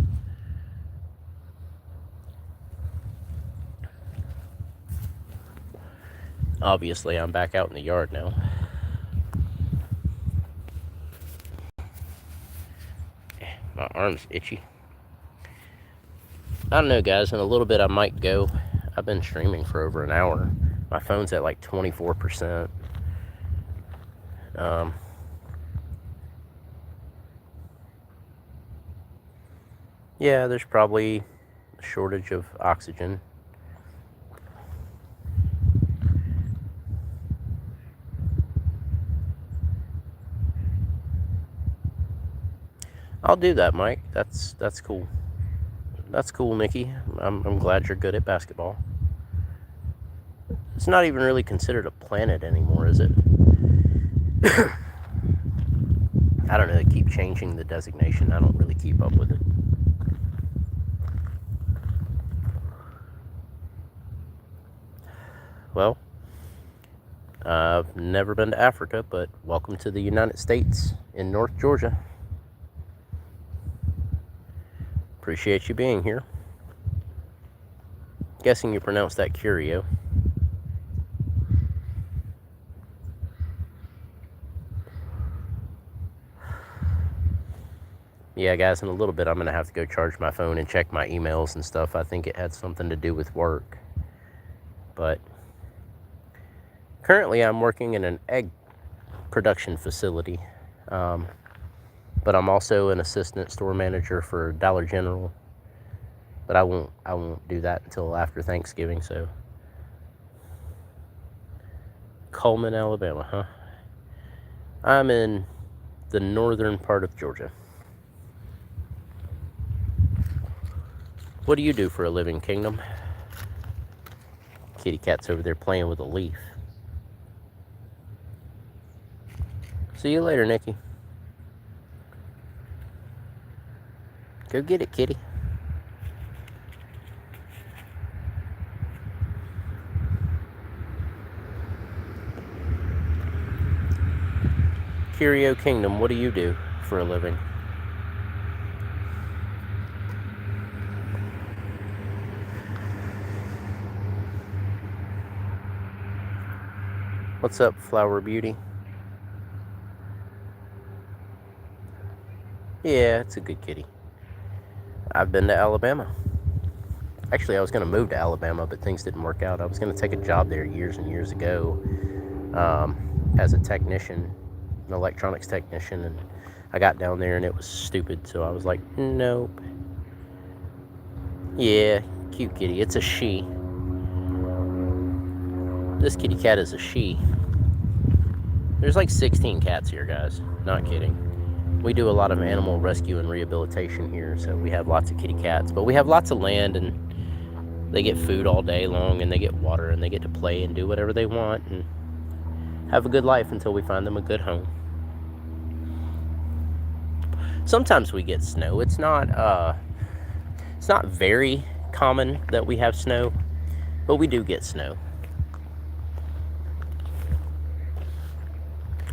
Obviously, I'm back out in the yard now. My arm's itchy. I don't know, guys. In a little bit, I might go. I've been streaming for over an hour. My phone's at like 24%. Yeah, there's probably a shortage of oxygen. I'll do that, Mike. That's cool. That's cool, Nikki. I'm glad you're good at basketball. It's not even really considered a planet anymore, is it? I don't know. They keep changing the designation. I don't really keep up with it. Well, I've never been to Africa, but welcome to the United States in North Georgia. Appreciate you being here. Guessing you pronounce that Curio. Yeah, guys, in a little bit I'm going to have to go charge my phone and check my emails and stuff. I think it had something to do with work. But currently I'm working in an egg production facility. But I'm also an assistant store manager for Dollar General. But I won't do that until after Thanksgiving, so. Coleman, Alabama, huh? I'm in the northern part of Georgia. What do you do for a living, Kingdom? Kitty cat's over there playing with a leaf. See you later, Nikki. Go get it, kitty. Curio Kingdom, what do you do for a living? What's up, Flower Beauty? Yeah, it's a good kitty. I've been to Alabama. Actually, I was going to move to Alabama, but things didn't work out. I was going to take a job there years and years ago as a technician, an electronics technician, and I got down there and it was stupid, so I was like, nope. Yeah, cute kitty. It's a she. This kitty cat is a she. There's like 16 cats here, guys. Not kidding. We do a lot of animal rescue and rehabilitation here, so we have lots of kitty cats. But we have lots of land, and they get food all day long, and they get water, and they get to play and do whatever they want, and have a good life until we find them a good home. Sometimes we get snow. It's not very common that we have snow, but we do get snow.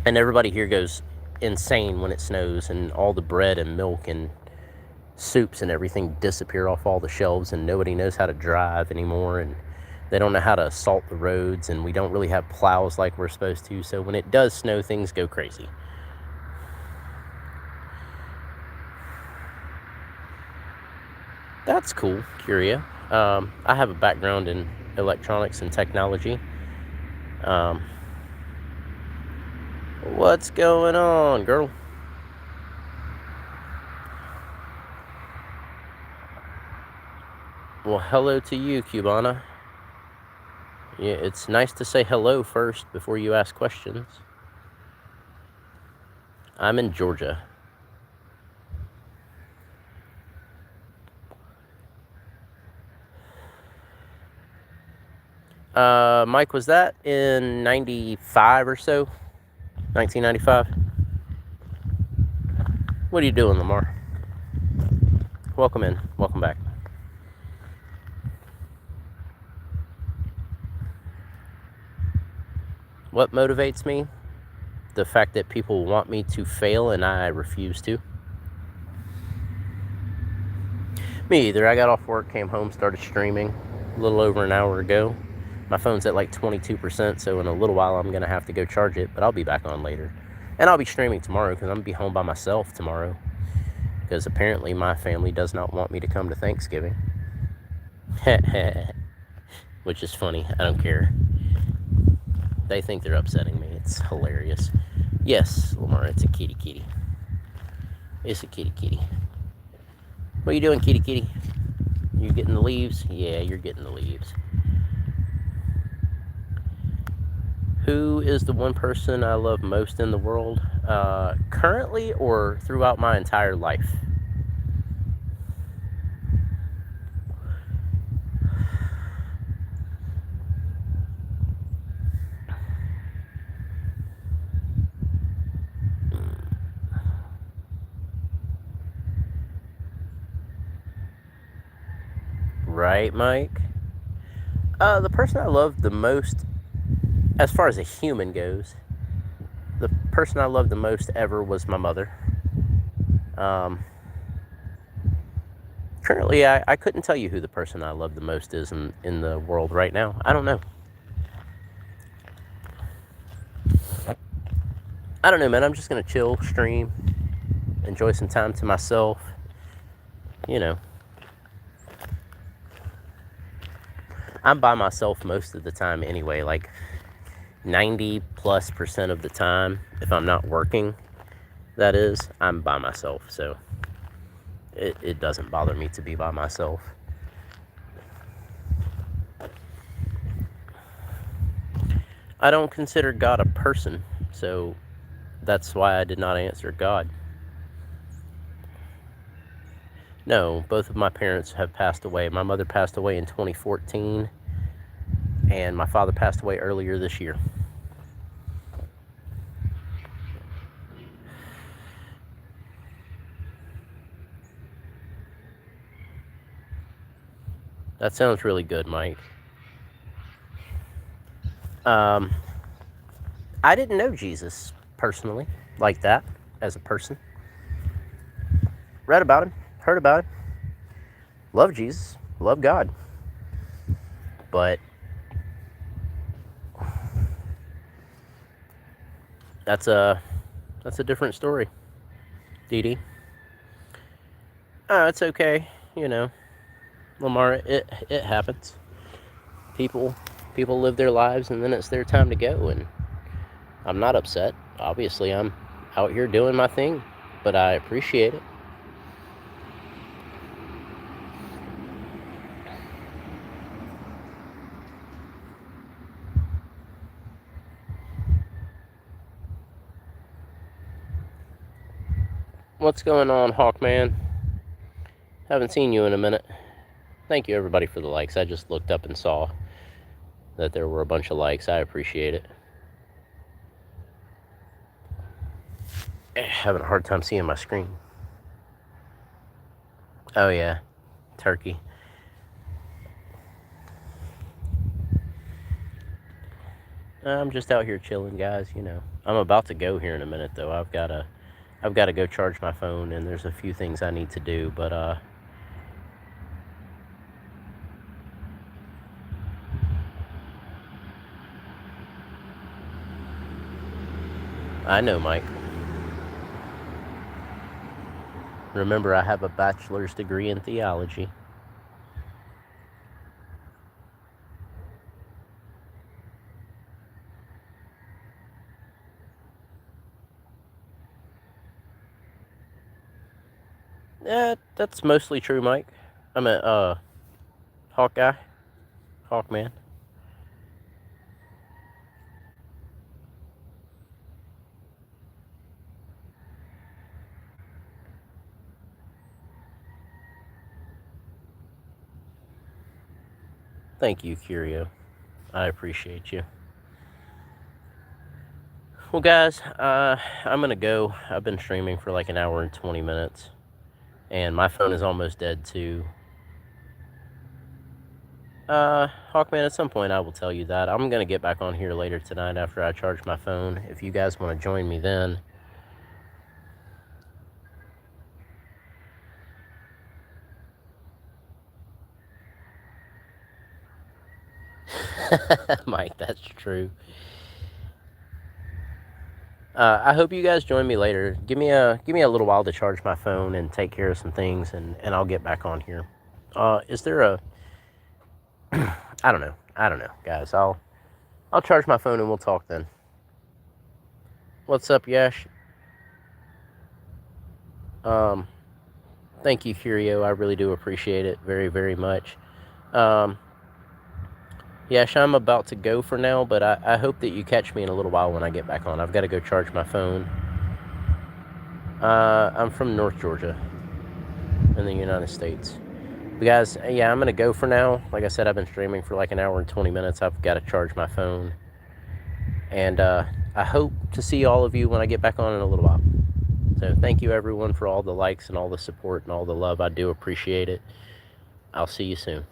And everybody here goes insane when it snows, and all the bread and milk and soups and everything disappear off all the shelves, and nobody knows how to drive anymore, and they don't know how to salt the roads, and we don't really have plows like we're supposed to. So when it does snow, things go crazy. That's cool, Curia. I have a background in electronics and technology. What's going on, girl? Well, hello to you, Cubana. Yeah, it's nice to say hello first before you ask questions. I'm in Georgia. Mike, was that in 95 or so? 1995? What are you doing, Lamar? Welcome in. Welcome back. What motivates me? The fact that people want me to fail and I refuse to. Me either. I got off work, came home, started streaming a little over an hour ago. My phone's at like 22%, so in a little while I'm going to have to go charge it, but I'll be back on later. And I'll be streaming tomorrow because I'm going to be home by myself tomorrow, because apparently my family does not want me to come to Thanksgiving. Which is funny. I don't care. They think they're upsetting me. It's hilarious. Yes, Lamar, it's a kitty kitty. It's a kitty kitty. What are you doing, kitty kitty? You getting the leaves? Yeah, you're getting the leaves. Who is the one person I love most in the world? Currently or throughout my entire life? Right, Mike? The person I love the most, as far as a human goes, the person I loved the most ever was my mother. Currently, I couldn't tell you who the person I love the most is in the world right now. I don't know. I don't know, man. I'm just going to chill, stream, enjoy some time to myself. You know. I'm by myself most of the time anyway, like 90+% of the time. If I'm not working, that is, I'm by myself. So it doesn't bother me to be by myself. I don't consider God a person, so that's why I did not answer God. No, both of my parents have passed away. My mother passed away in 2014, and my father passed away earlier this year. That sounds really good, Mike. I didn't know Jesus personally. like that as a person. Read about him, heard about him, love Jesus, love God. But that's a different story, Dee Dee. It's okay, you know, Lamar. It happens. People live their lives, and then it's their time to go. And I'm not upset. Obviously, I'm out here doing my thing, but I appreciate it. What's going on, Hawkman? Haven't seen you in a minute. Thank you, everybody, for the likes. I just looked up and saw that there were a bunch of likes. I appreciate it. Having a hard time seeing my screen. Oh, yeah. Turkey. I'm just out here chilling, guys, you know. I'm about to go here in a minute, though. I've got to go charge my phone, and there's a few things I need to do, but I know, Mike. Remember, I have a bachelor's degree in theology. Yeah, that's mostly true, Mike. I'm a Hawkeye, Hawkman. Thank you, Curio. I appreciate you. Well, guys, I'm gonna go. I've been streaming for like an hour and 20 minutes, and my phone is almost dead too. Hawkman, at some point I will tell you that. I'm gonna get back on here later tonight after I charge my phone. If you guys want to join me then. Mike, that's true. I hope you guys join me later. Give me a little while to charge my phone and take care of some things, and I'll get back on here. Is there a I don't know, guys. I'll charge my phone and we'll talk then. What's up, Yash? Thank you, Curio. I really do appreciate it very, very much. Yash, I'm about to go for now, but I hope that you catch me in a little while when I get back on. I've got to go charge my phone. I'm from North Georgia in the United States. But guys, yeah, I'm going to go for now. Like I said, I've been streaming for like an hour and 20 minutes. I've got to charge my phone. And I hope to see all of you when I get back on in a little while. So thank you, everyone, for all the likes and all the support and all the love. I do appreciate it. I'll see you soon.